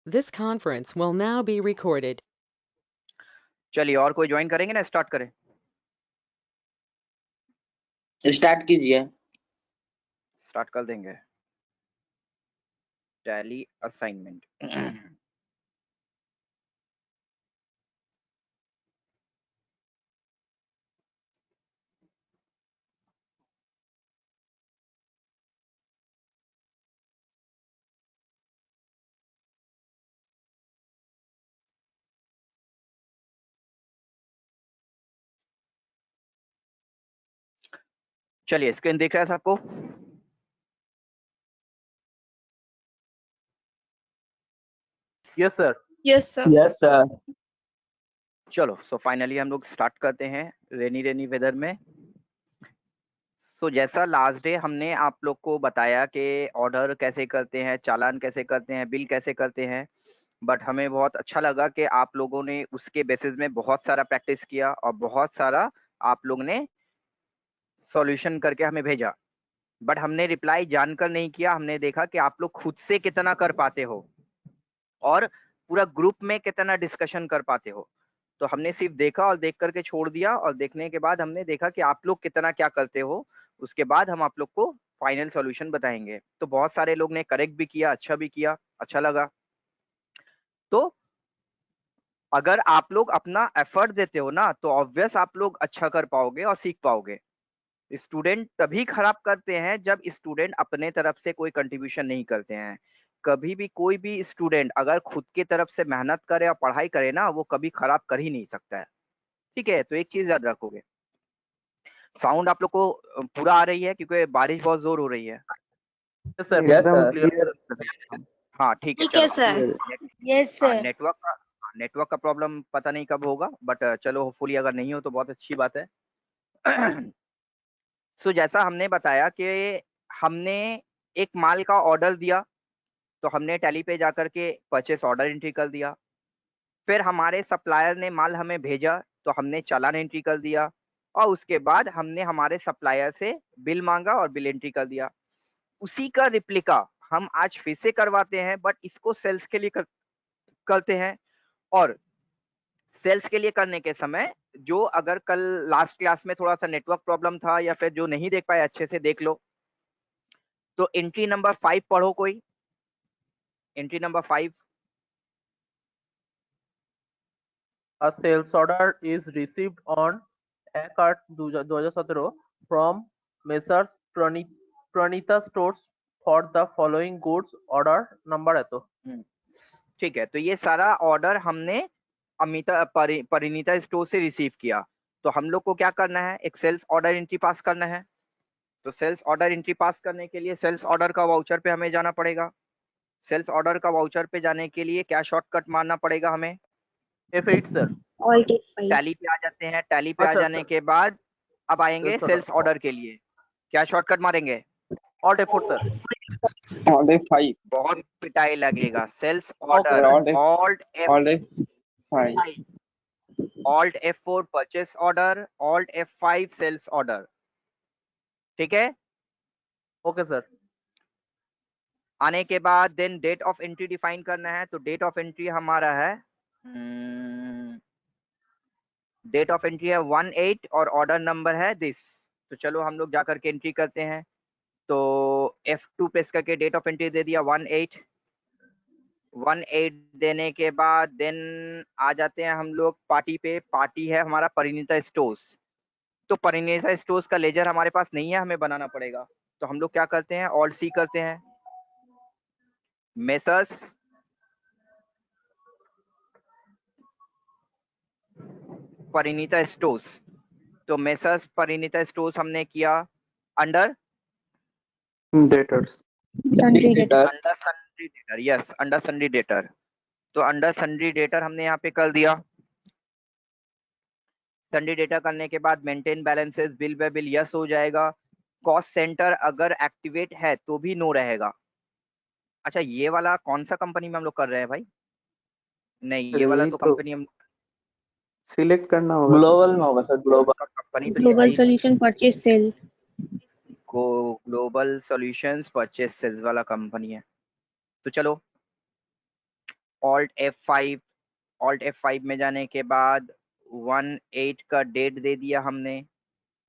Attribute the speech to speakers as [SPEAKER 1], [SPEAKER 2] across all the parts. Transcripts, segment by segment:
[SPEAKER 1] This conference will now be recorded.
[SPEAKER 2] चलिए, और कोई ज्वाइन करेंगे ना? स्टार्ट करें।
[SPEAKER 3] स्टार्ट कीजिए।
[SPEAKER 2] स्टार्ट कर देंगे। Tally assignment. चलिए, स्क्रीन दिख रहा है सबको?
[SPEAKER 4] Yes sir.
[SPEAKER 5] Yes sir.
[SPEAKER 3] Yes sir.
[SPEAKER 2] चलो, सो फाइनली हम लोग स्टार्ट करते हैं रेनी वेदर में। जैसा लास्ट डे हमने आप लोग को बताया कि ऑर्डर कैसे करते हैं, चालान कैसे करते हैं, बिल कैसे करते हैं, बट हमें बहुत अच्छा लगा कि आप लोगों ने उसके बेसिस में बहुत सारा प्रैक्टिस किया और बहुत सारा आप लोग ने सॉल्यूशन करके हमें भेजा। बट हमने रिप्लाई जानकर नहीं किया, हमने देखा कि आप लोग खुद से कितना कर पाते हो और पूरा ग्रुप में कितना डिस्कशन कर पाते हो। तो हमने सिर्फ देखा और देख करके छोड़ दिया, और देखने के बाद हमने देखा कि आप लोग कितना क्या करते हो। उसके बाद हम आप लोग को फाइनल सॉल्यूशन बताएंगे। तो बहुत सारे लोग ने करेक्ट भी किया, अच्छा भी किया, अच्छा लगा। तो अगर आप लोग अपना एफर्ट देते हो ना, तो ऑब्वियस आप लोग अच्छा कर पाओगे और सीख पाओगे। स्टूडेंट तभी खराब करते हैं जब स्टूडेंट अपने तरफ से कोई कंट्रीब्यूशन नहीं करते हैं। कभी भी कोई भी स्टूडेंट अगर खुद की तरफ से मेहनत करे और पढ़ाई करे ना, वो कभी खराब कर ही नहीं सकता है। ठीक है, तो एक चीज याद रखोगे। साउंड आप लोग को पूरा आ रही है? क्योंकि बारिश बहुत जोर हो रही है।
[SPEAKER 4] यस सर,
[SPEAKER 3] यस
[SPEAKER 4] एकदम
[SPEAKER 3] सर।
[SPEAKER 4] क्लियर।
[SPEAKER 2] हाँ ठीक है,
[SPEAKER 5] ठीक है
[SPEAKER 2] चलो।
[SPEAKER 5] सर। यस
[SPEAKER 2] हाँ,
[SPEAKER 5] सर।
[SPEAKER 2] नेटवर्क का प्रॉब्लम पता नहीं कब होगा, बट चलो होपफुली अगर नहीं हो तो बहुत अच्छी बात है। जैसा हमने बताया कि हमने एक माल का ऑर्डर दिया, तो हमने टैली पे जाकर के परचेस ऑर्डर एंट्री कर दिया। फिर हमारे सप्लायर ने माल हमें भेजा, तो हमने चालान एंट्री कर दिया, और उसके बाद हमने हमारे सप्लायर से बिल मांगा और बिल एंट्री कर दिया। उसी का रिप्लिका हम आज फिर से करवाते हैं, बट इसको सेल्स के लिए करते हैं। और सेल्स के लिए करने के समय, जो अगर कल लास्ट क्लास में थोड़ा सा नेटवर्क प्रॉब्लम था या फिर जो नहीं देख पाए, अच्छे से देख लो। तो एंट्री नंबर 5 पढ़ो कोई। Entry number 5।
[SPEAKER 4] A sales order is received on 1/8/2017 from Messrs Pranita Stores for the following goods. Order number है तो
[SPEAKER 2] ठीक है, तो ये सारा ऑर्डर हमने परिणीता स्टोर से रिसीव किया। तो हम लोग को क्या करना है? एक सेल्स ऑर्डर एंट्री पास करना है। तो सेल्स ऑर्डर एंट्री पास करने के लिए सेल्स ऑर्डर का वाउचर पे हमें जाना पड़ेगा। सेल्स ऑर्डर का वाउचर पे जाने के लिए क्या शॉर्टकट मारना पड़ेगा हमें?
[SPEAKER 4] F8 sir.
[SPEAKER 5] Alt F5।
[SPEAKER 2] Tally पे आ जाते हैं। टैली पे आ
[SPEAKER 4] अच्छा
[SPEAKER 2] जाने
[SPEAKER 4] सर,
[SPEAKER 2] के बाद अब आएंगे
[SPEAKER 4] सेल्स
[SPEAKER 2] सेल्स
[SPEAKER 4] ऑर्डर
[SPEAKER 2] ऑर्डर के लिए। क्या शॉर्टकट मारेंगे?
[SPEAKER 4] Alt F4 sir.
[SPEAKER 3] ऑल 5।
[SPEAKER 2] बहुत पिटाई लगेगा। Sales
[SPEAKER 4] okay
[SPEAKER 2] order
[SPEAKER 3] all
[SPEAKER 2] alt
[SPEAKER 3] all 5।
[SPEAKER 2] Alt F4 purchase order, alt F5 sales order. ठीक है।
[SPEAKER 4] Okay sir.
[SPEAKER 2] आने के बाद then date of entry define करना है। तो डेट ऑफ एंट्री हमारा है, डेट ऑफ एंट्री है 18 और ऑर्डर नंबर है दिस। तो चलो हम लोग जाकर के एंट्री करते हैं। तो F2 प्रेस करके डेट ऑफ एंट्री दे दिया 18 देने के बाद देन आ जाते हैं हम लोग पार्टी पे। पार्टी है हमारा परिणीता स्टोर्स। तो परिणीता स्टोर्स का लेजर हमारे पास नहीं है, हमें बनाना पड़ेगा। तो हम लोग क्या करते हैं? ऑल्ट सी करते हैं। Messrs Parineeta stores. तो मेसर्स परिणीता स्टोर्स हमने किया under
[SPEAKER 3] debtors.
[SPEAKER 2] Under sundry debtor. Yes, under sundry debtor. तो अंडर सन्ड्री डेटर हमने यहाँ पे कर दिया। सन्ड्री डेटर करने के बाद maintain balances bill by bill yes हो जाएगा। कॉस्ट सेंटर अगर एक्टिवेट है तो भी नो रहेगा। अच्छा, ये वाला कौन सा कंपनी में हम लोग कर रहे हैं भाई? नहीं, ये वाला तो कंपनी हम
[SPEAKER 3] सिलेक्ट करना होगा। ग्लोबल में होगा सर। ग्लोबल
[SPEAKER 2] कंपनी तो
[SPEAKER 5] ग्लोबल सॉल्यूशन परचेज सेल।
[SPEAKER 2] को ग्लोबल सॉल्यूशंस परचेस सेल्स वाला कंपनी है। तो चलो ऑल्ट F5 में जाने के बाद 1/8 का डेट दे दिया हमने।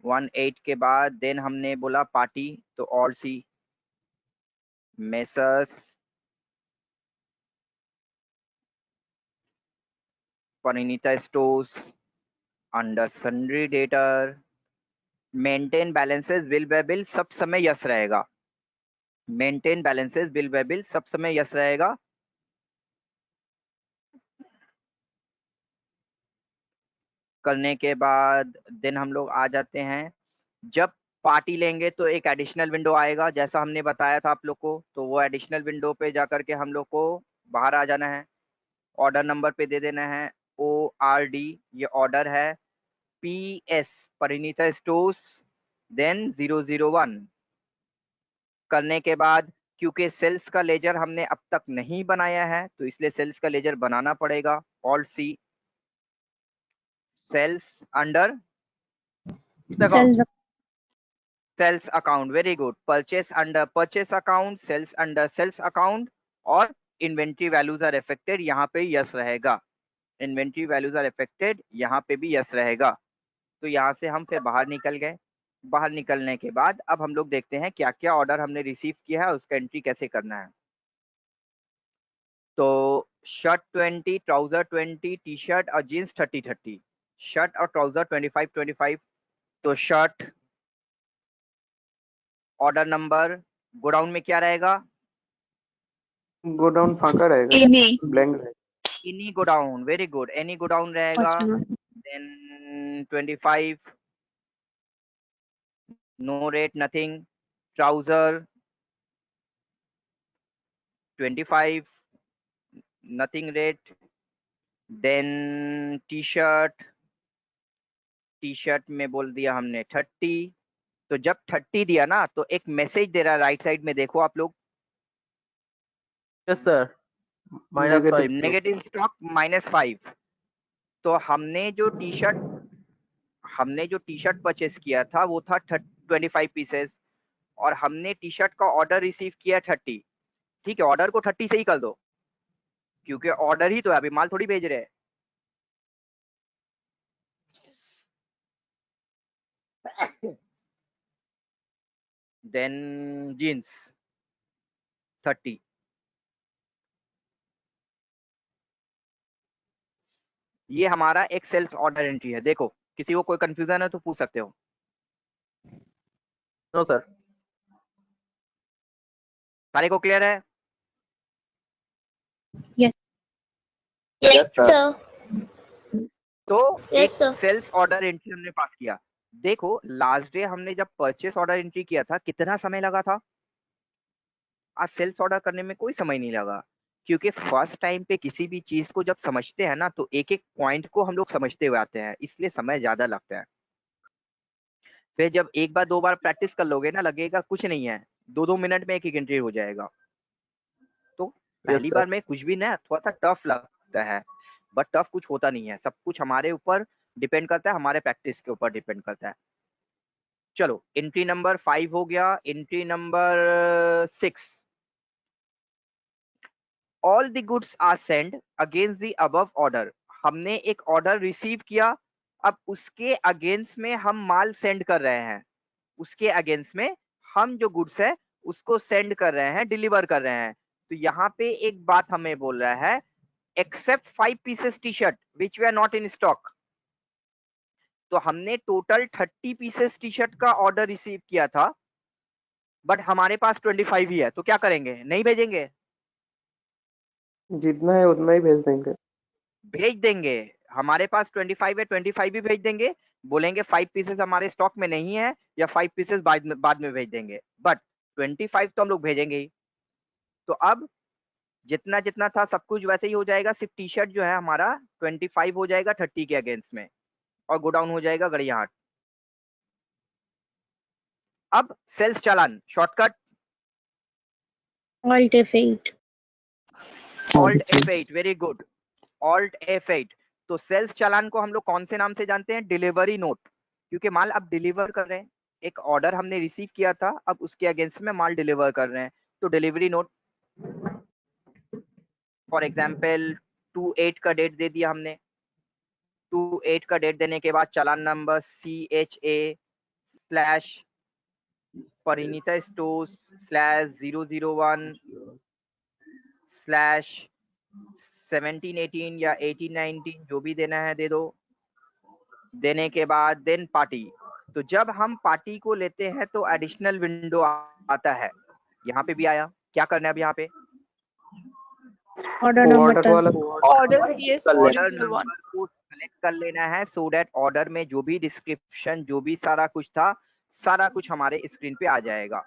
[SPEAKER 2] 1/8 के बाद देन हमने बोला पार्टी, तो alt C, messrs Parineeta stores under sundry debtor, maintain balances bill by bill सब समय यस रहेगा। Maintain balances bill by bill सब समय यस रहेगा। करने के बाद देन हम लोग आ जाते हैं, जब पार्टी लेंगे तो एक एडिशनल विंडो आएगा जैसा हमने बताया था आप लोग को, तो वो एडिशनल विंडो पे जाकर के हम लोग को बाहर आ जाना है। ऑर्डर नंबर पे दे देना है ORD, ये ऑर्डर है, PS परिणीता स्टोर्स, देन 001। करने के बाद क्योंकि सेल्स का लेजर हमने अब तक नहीं बनाया है तो इसलिए सेल्स का लेजर बनाना पड़ेगा। Alt C, sales under
[SPEAKER 5] Sales.
[SPEAKER 2] Sales account, very good. Purchase under purchase account, sales under sales account, और इन्वेंट्री वैल्यूज आर अफेक्टेड, यहाँ पे यस रहेगा। इन्वेंट्री वैल्यूज आर अफेक्टेड, यहाँ पे भी यस रहेगा। तो यहाँ से हम फिर बाहर निकल गए। बाहर निकलने के बाद अब हम लोग देखते हैं क्या क्या ऑर्डर हमने रिसीव किया है, उसका एंट्री कैसे करना है। तो शर्ट 20, ट्राउजर 20, टी शर्ट और जीन्स 30-30, शर्ट और ट्राउजर 25-25। तो शर्ट ऑर्डर नंबर गोडाउन में क्या रहेगा?
[SPEAKER 3] गोडाउन फांका रहेगा,
[SPEAKER 5] Any.
[SPEAKER 3] ब्लैंक रहेगा।
[SPEAKER 2] Any godown, very good, any godown रहेगा। Then 25, no rate nothing. Trouser 25, nothing rate. Then T shirt में बोल दिया हमने 30। तो जब 30 दिया ना तो एक मैसेज दे रहा है राइट साइड में, देखो आप लोग।
[SPEAKER 4] Yes sir, -5।
[SPEAKER 2] Negative stock -5। तो हमने जो टी शर्ट परचेस किया था वो था 25 पीसेस, और हमने टी शर्ट का ऑर्डर रिसीव किया 30। ठीक है, ऑर्डर को 30 से ही कर दो क्योंकि ऑर्डर ही तो है, अभी माल थोड़ी भेज रहे हैं। Then jeans 30। ये हमारा एक सेल्स ऑर्डर एंट्री है। देखो किसी को कोई कंफ्यूजन है तो पूछ सकते हो।
[SPEAKER 4] No sir.
[SPEAKER 2] सारे को क्लियर है?
[SPEAKER 5] Yes.
[SPEAKER 3] Yes, sir.
[SPEAKER 2] तो
[SPEAKER 5] Yes,
[SPEAKER 2] एक
[SPEAKER 5] sir.
[SPEAKER 2] सेल्स ऑर्डर एंट्री हमने पास किया। देखो लास्ट डे हमने जब परचेस ऑर्डर एंट्री किया था कितना समय लगा था? आज सेल्स ऑर्डर करने में कोई समय नहीं लगा, क्योंकि फर्स्ट टाइम पे किसी भी चीज को जब समझते हैं ना तो एक एक पॉइंट को हम लोग समझते हुए आते हैं, इसलिए समय ज्यादा लगता है। फिर जब एक बार दो बार प्रैक्टिस कर लोगे ना लगेगा कुछ नहीं है, 2-2 मिनट में एक एक एंट्री हो जाएगा। तो पहली
[SPEAKER 4] sir.
[SPEAKER 2] बार में कुछ भी ना थोड़ा सा टफ लगता है, बट टफ कुछ होता नहीं है, सब कुछ हमारे ऊपर डिपेंड करता है, हमारे प्रैक्टिस के ऊपर डिपेंड करता है। चलो एंट्री नंबर 5 हो गया। Entry number 6, all the goods are send against the above order. हमने एक ऑर्डर रिसीव किया, अब उसके अगेंस्ट में हम माल सेंड कर रहे हैं, उसके अगेंस्ट में हम जो गुड्स है उसको सेंड कर रहे हैं, डिलीवर कर रहे हैं। तो यहाँ पे एक बात हमें बोल रहा है, except 5 pieces T shirt which they are not in stock. तो हमने टोटल 30 पीसेस टी शर्ट का ऑर्डर रिसीव किया था, बट हमारे पास 25 ही है, तो क्या करेंगे? नहीं भेजेंगे?
[SPEAKER 3] जितना है उतना ही भेज देंगे।
[SPEAKER 2] भेज देंगे। हमारे पास 25 है, 25 भी भेज देंगे। बोलेंगे 5 पीसेस हमारे स्टॉक में नहीं है, या 5 पीसेस बाद में भेज देंगे, बट 25 तो हम लोग भेजेंगे ही। तो अब जितना जितना था सब कुछ वैसे ही हो जाएगा, सिर्फ टी शर्ट जो है हमारा 25 हो जाएगा 30 के अगेंस्ट में, और गोडाउन हो जाएगा गड़ियाहाट। अब sales challan shortcut
[SPEAKER 5] Alt F8.
[SPEAKER 2] Alt F8, very good, alt F8। तो सेल्स चालान को हम लोग कौन से नाम से जानते हैं? डिलीवरी नोट, क्योंकि माल अब डिलीवर कर रहे हैं। एक ऑर्डर हमने रिसीव किया था, अब उसके अगेंस्ट में माल डिलीवर कर रहे हैं, तो डिलीवरी नोट। फॉर एग्जाम्पल 2/8 का डेट दे दिया हमने। 2/8 का डेट देने के बाद चालान नंबर CHA परिणीता स्टोर्स /001/1718 या 1819 जो भी देना है दे दो। देने के बाद देन पार्टी। तो जब हम पार्टी को लेते हैं तो एडिशनल विंडो आता है, यहाँ पे भी आया। क्या करना है अब यहाँ पे?
[SPEAKER 5] Order number
[SPEAKER 3] code
[SPEAKER 5] 10.
[SPEAKER 3] वाला
[SPEAKER 6] Order PS
[SPEAKER 2] ऑर्डर
[SPEAKER 6] 001.
[SPEAKER 2] नंबर को सेलेक्ट कर लेना है सो दैट ऑर्डर में जो भी डिस्क्रिप्शन जो भी सारा कुछ था सारा कुछ हमारे स्क्रीन पे आ जाएगा।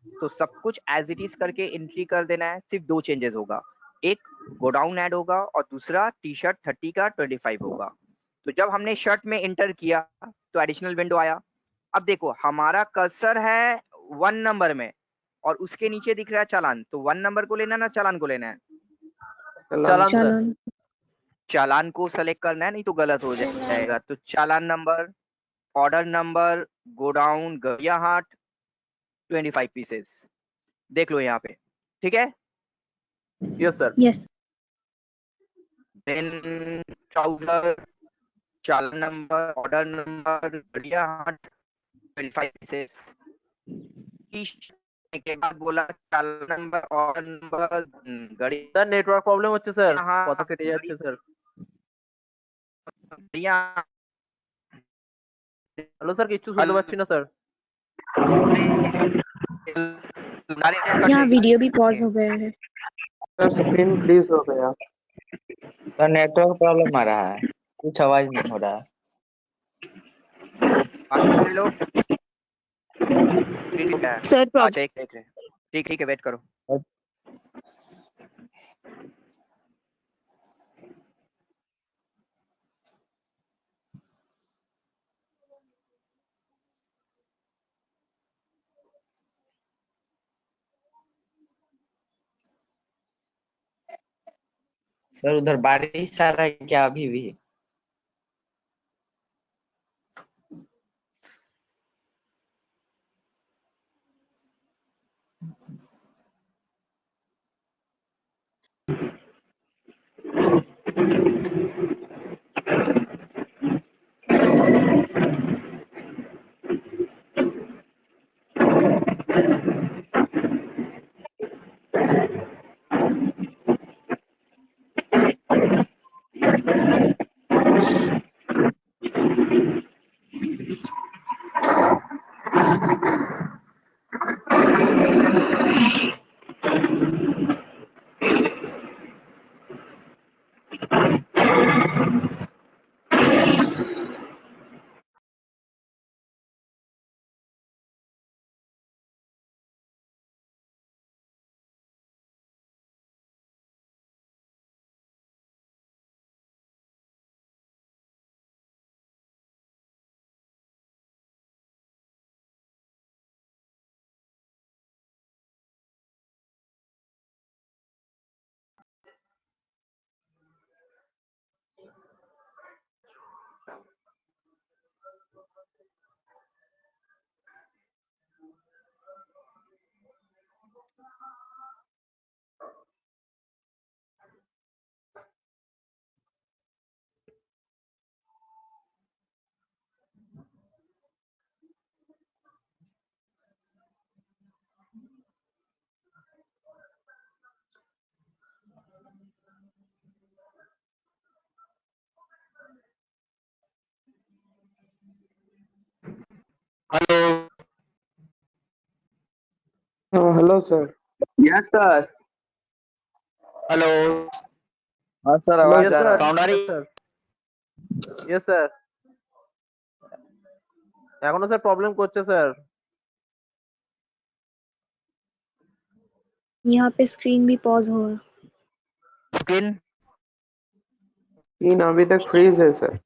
[SPEAKER 2] तो सब कुछ एज इट इज करके एंट्री कर देना है। सिर्फ 2 चेंजेस होगा, एक गोडाउन ऐड होगा और दूसरा टी शर्ट 30 का 25 होगा। तो जब हमने शर्ट में एंटर किया तो एडिशनल विंडो आया। अब देखो हमारा कर्सर है 1 नंबर में और उसके नीचे दिख रहा है चालान। तो 1 नंबर को लेना ना चालान को लेना है?
[SPEAKER 4] चालान सर।
[SPEAKER 5] Chalan.
[SPEAKER 2] चालान को सेलेक्ट करना है, नहीं तो गलत हो जाएगा। तो challan number, order number, godown Gariahat 25 pieces देख लो यहाँ पे, ठीक है।
[SPEAKER 4] Yes sir.
[SPEAKER 5] Yes.
[SPEAKER 2] Then trouser, challan number, order number, Gariahat 25 pieces. के बाद बोला चालान नंबर, ऑर्डर नंबर, गड़ी
[SPEAKER 4] স্যার নেটওয়ার্ক প্রবলেম হচ্ছে স্যার,
[SPEAKER 2] हाँ,
[SPEAKER 4] কথা কেটে যাচ্ছে স্যার।
[SPEAKER 2] गरियाहाट
[SPEAKER 4] হ্যালো স্যার, কিচ্ছু শুনতে পাচ্ছি না স্যার।
[SPEAKER 5] यहाँ वीडियो भी पॉज हो गया है।
[SPEAKER 3] सर स्क्रीन फ्रीज हो गया।
[SPEAKER 7] सर नेटवर्क प्रॉब्लम आ रहा है, कुछ आवाज नहीं हो रहा है।
[SPEAKER 2] ले लो
[SPEAKER 6] Sir,
[SPEAKER 2] अच्छा एक देख रहे हैं, ठीक है वेट करो।
[SPEAKER 7] सर उधर बारिश आ रहा है क्या अभी भी?
[SPEAKER 2] हेलो
[SPEAKER 3] हाँ hello sir.
[SPEAKER 7] Yes sir.
[SPEAKER 2] Hello
[SPEAKER 7] हाँ सर
[SPEAKER 3] हेलो
[SPEAKER 7] आवाज आ रहा है।
[SPEAKER 2] साउंड आ रही
[SPEAKER 4] স্যার यस স্যার, এখনো স্যার প্রবলেম করছে স্যার।
[SPEAKER 5] यहाँ पे स्क्रीन भी पॉज हो रहा।
[SPEAKER 2] स्क्रीन
[SPEAKER 3] स्क्रीन अभी तक फ्रीज है सर।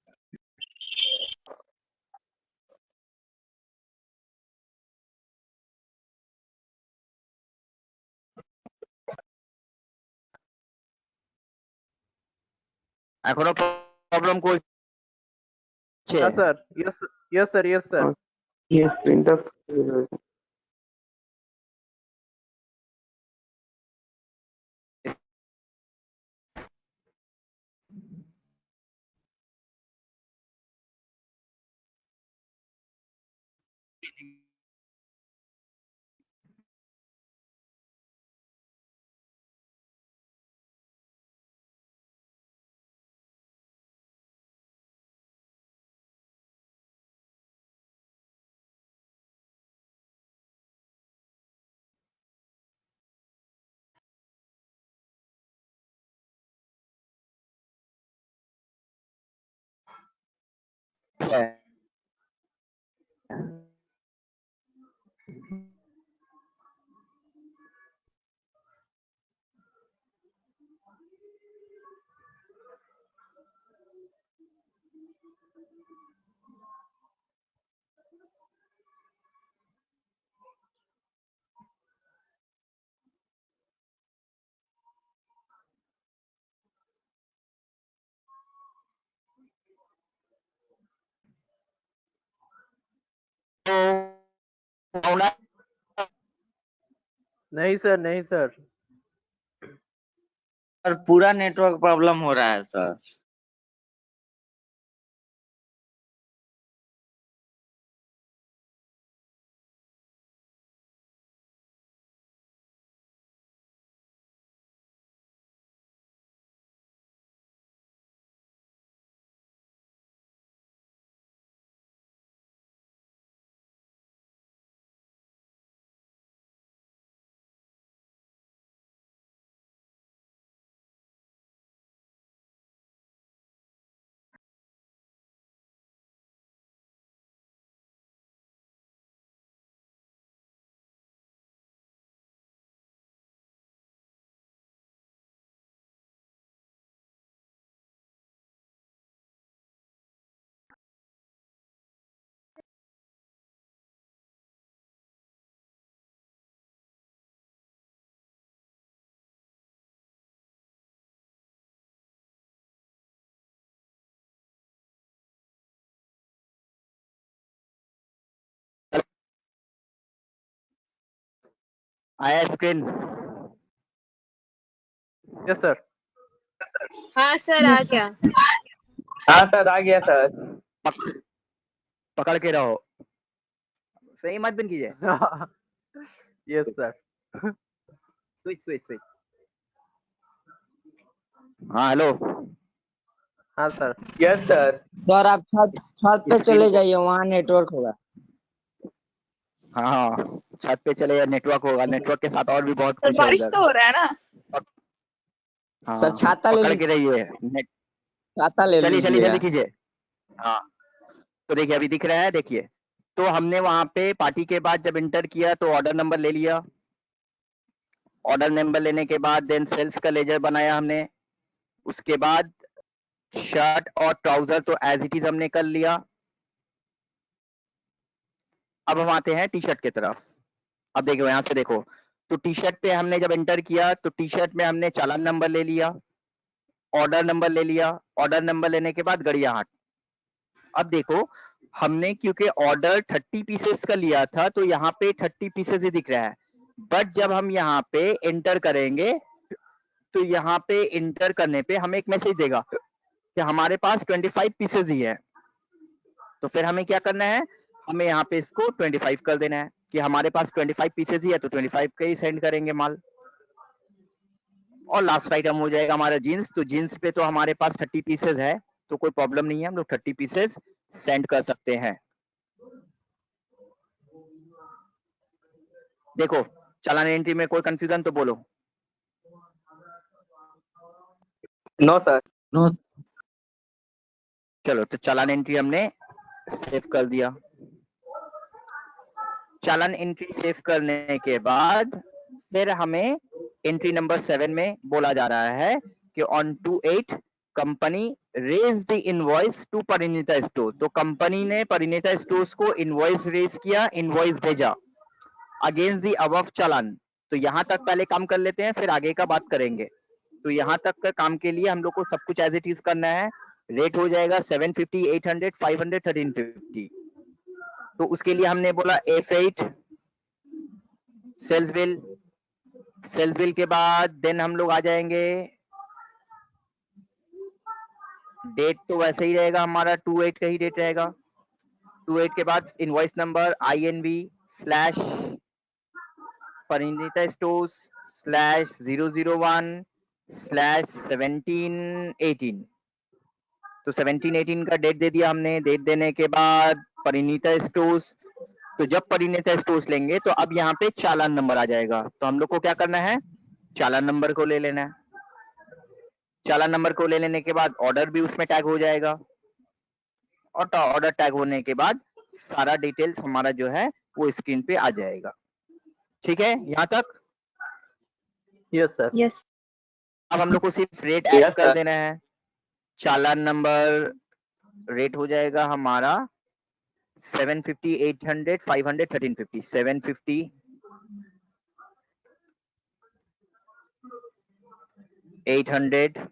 [SPEAKER 2] এখনো প্রবলেম করছে?
[SPEAKER 4] হ্যাঁ sir, yes sir, yes sir.
[SPEAKER 3] ये प्रिंटर फ्रीज है।
[SPEAKER 4] नहीं सर, नहीं सर।
[SPEAKER 7] सर पूरा नेटवर्क प्रॉब्लम हो रहा है सर।
[SPEAKER 2] आया स्क्रीन?
[SPEAKER 4] Yes sir.
[SPEAKER 5] हाँ सर, आ गया।
[SPEAKER 3] हाँ सर, आ गया सर।
[SPEAKER 2] पकड़ के रहो, सही मत बंद कीजिए।
[SPEAKER 4] Yes sir.
[SPEAKER 2] Switch switch switch. हाँ हेलो।
[SPEAKER 4] हाँ सर।
[SPEAKER 3] Yes sir.
[SPEAKER 7] सर आप छत पे चले जाइए, वहाँ नेटवर्क होगा।
[SPEAKER 2] हाँ हाँ, छत पे चले या नेटवर्क होगा, नेटवर्क के साथ और भी बहुत
[SPEAKER 5] सर
[SPEAKER 2] कुछ है
[SPEAKER 5] बारिश
[SPEAKER 2] उधर।
[SPEAKER 5] तो हो रहा है ना?
[SPEAKER 2] हाँ,
[SPEAKER 7] सर छाता ले
[SPEAKER 2] पकड़ के
[SPEAKER 7] लीजिए,
[SPEAKER 2] रहिए।
[SPEAKER 7] छाता ले
[SPEAKER 2] चलिए चलिए
[SPEAKER 7] लीजिए।
[SPEAKER 2] जल्दी कीजिए। हाँ, तो देखिए अभी दिख रहा है, देखिए। तो हमने वहां पे पार्टी के बाद जब इंटर किया तो ऑर्डर नंबर ले लिया। ऑर्डर नंबर लेने के बाद देन सेल्स का लेजर बनाया हमने। उसके बाद शर्ट और ट्राउजर तो एज इट इज हमने कर लिया। अब हम आते हैं टी शर्ट की तरफ। अब देखो यहाँ से देखो, तो टी शर्ट पे हमने जब एंटर किया तो टी शर्ट में हमने चालान नंबर ले लिया, ऑर्डर नंबर ले लिया। ऑर्डर नंबर लेने के बाद गड़ियाहाट। अब देखो, हमने क्योंकि ऑर्डर 30 पीसेस का लिया था तो यहाँ पे 30 पीसेस ही दिख रहा है, बट जब हम यहाँ पे एंटर करेंगे तो यहाँ पे एंटर करने पे हमें एक मैसेज देगा कि हमारे पास 25 पीसेस ही है। तो फिर हमें क्या करना है, हमें यहाँ पे इसको 25 कर देना है कि हमारे पास 25 पीसेस ही है, तो 25 का ही सेंड करेंगे माल। और लास्ट आइटम हो जाएगा हमारा जीन्स। तो जीन्स पे तो हमारे पास 30 पीसेस है, तो कोई प्रॉब्लम नहीं है, हम लोग 30 पीसेस सेंड कर सकते हैं। देखो, चालान एंट्री में कोई कंफ्यूजन तो बोलो।
[SPEAKER 3] No sir.
[SPEAKER 7] नो।
[SPEAKER 2] चलो, तो चालान एंट्री हमने सेव कर दिया। चालान एंट्री सेव करने के बाद फिर हमें एंट्री नंबर 7 में बोला जा रहा है कि on 2/8 company raise the invoice to Parineeta store. तो कंपनी ने परिणीता स्टोर्स को इनवॉइस रेज किया, इनवॉइस भेजा अगेंस्ट द अबव चालान। तो यहाँ तक पहले काम कर लेते हैं, फिर आगे का बात करेंगे। तो यहाँ तक का काम के लिए हम लोग को सब कुछ एज इट इज करना है। रेट हो जाएगा 750, 800, 500, 1350। तो उसके लिए हमने बोला F8 sales bill. Sales bill के बाद देन हम लोग आ जाएंगे, डेट तो वैसे ही रहेगा हमारा 2/8 का ही डेट रहेगा। 28 के बाद invoice number INV slash Parineeta stores slash 001 slash 1718। तो 1718 का डेट दे दिया हमने। डेट देने के बाद परिणीता स्टोर्स, तो जब परिणीता स्टोर्स लेंगे तो अब यहाँ पे चालान नंबर आ जाएगा। तो हम लोग को क्या करना है, चालान नंबर को ले लेना है। चालान नंबर को ले लेने के बाद ऑर्डर भी उसमें टैग हो जाएगा, और ऑर्डर टैग होने के बाद सारा डिटेल्स हमारा जो है वो स्क्रीन पे आ जाएगा। ठीक है यहाँ तक?
[SPEAKER 4] Yes sir.
[SPEAKER 5] यस
[SPEAKER 2] अब हम लोग को सिर्फ रेट
[SPEAKER 3] Yes,
[SPEAKER 2] ऐड कर
[SPEAKER 3] sir.
[SPEAKER 2] देना है। चालान नंबर रेट हो जाएगा हमारा 750, 800, 500, 1350। 750, 800,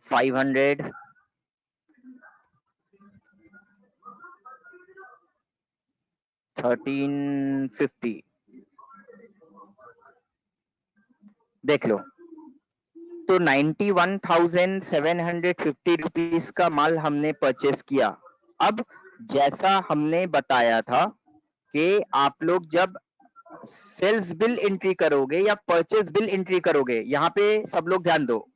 [SPEAKER 2] 500, 1350। देख लो, तो 91,750 रुपीस का माल हमने परचेस किया। अब जैसा हमने बताया था कि आप लोग जब सेल्स बिल एंट्री करोगे या परचेस बिल एंट्री करोगे, यहाँ पे सब लोग ध्यान दो,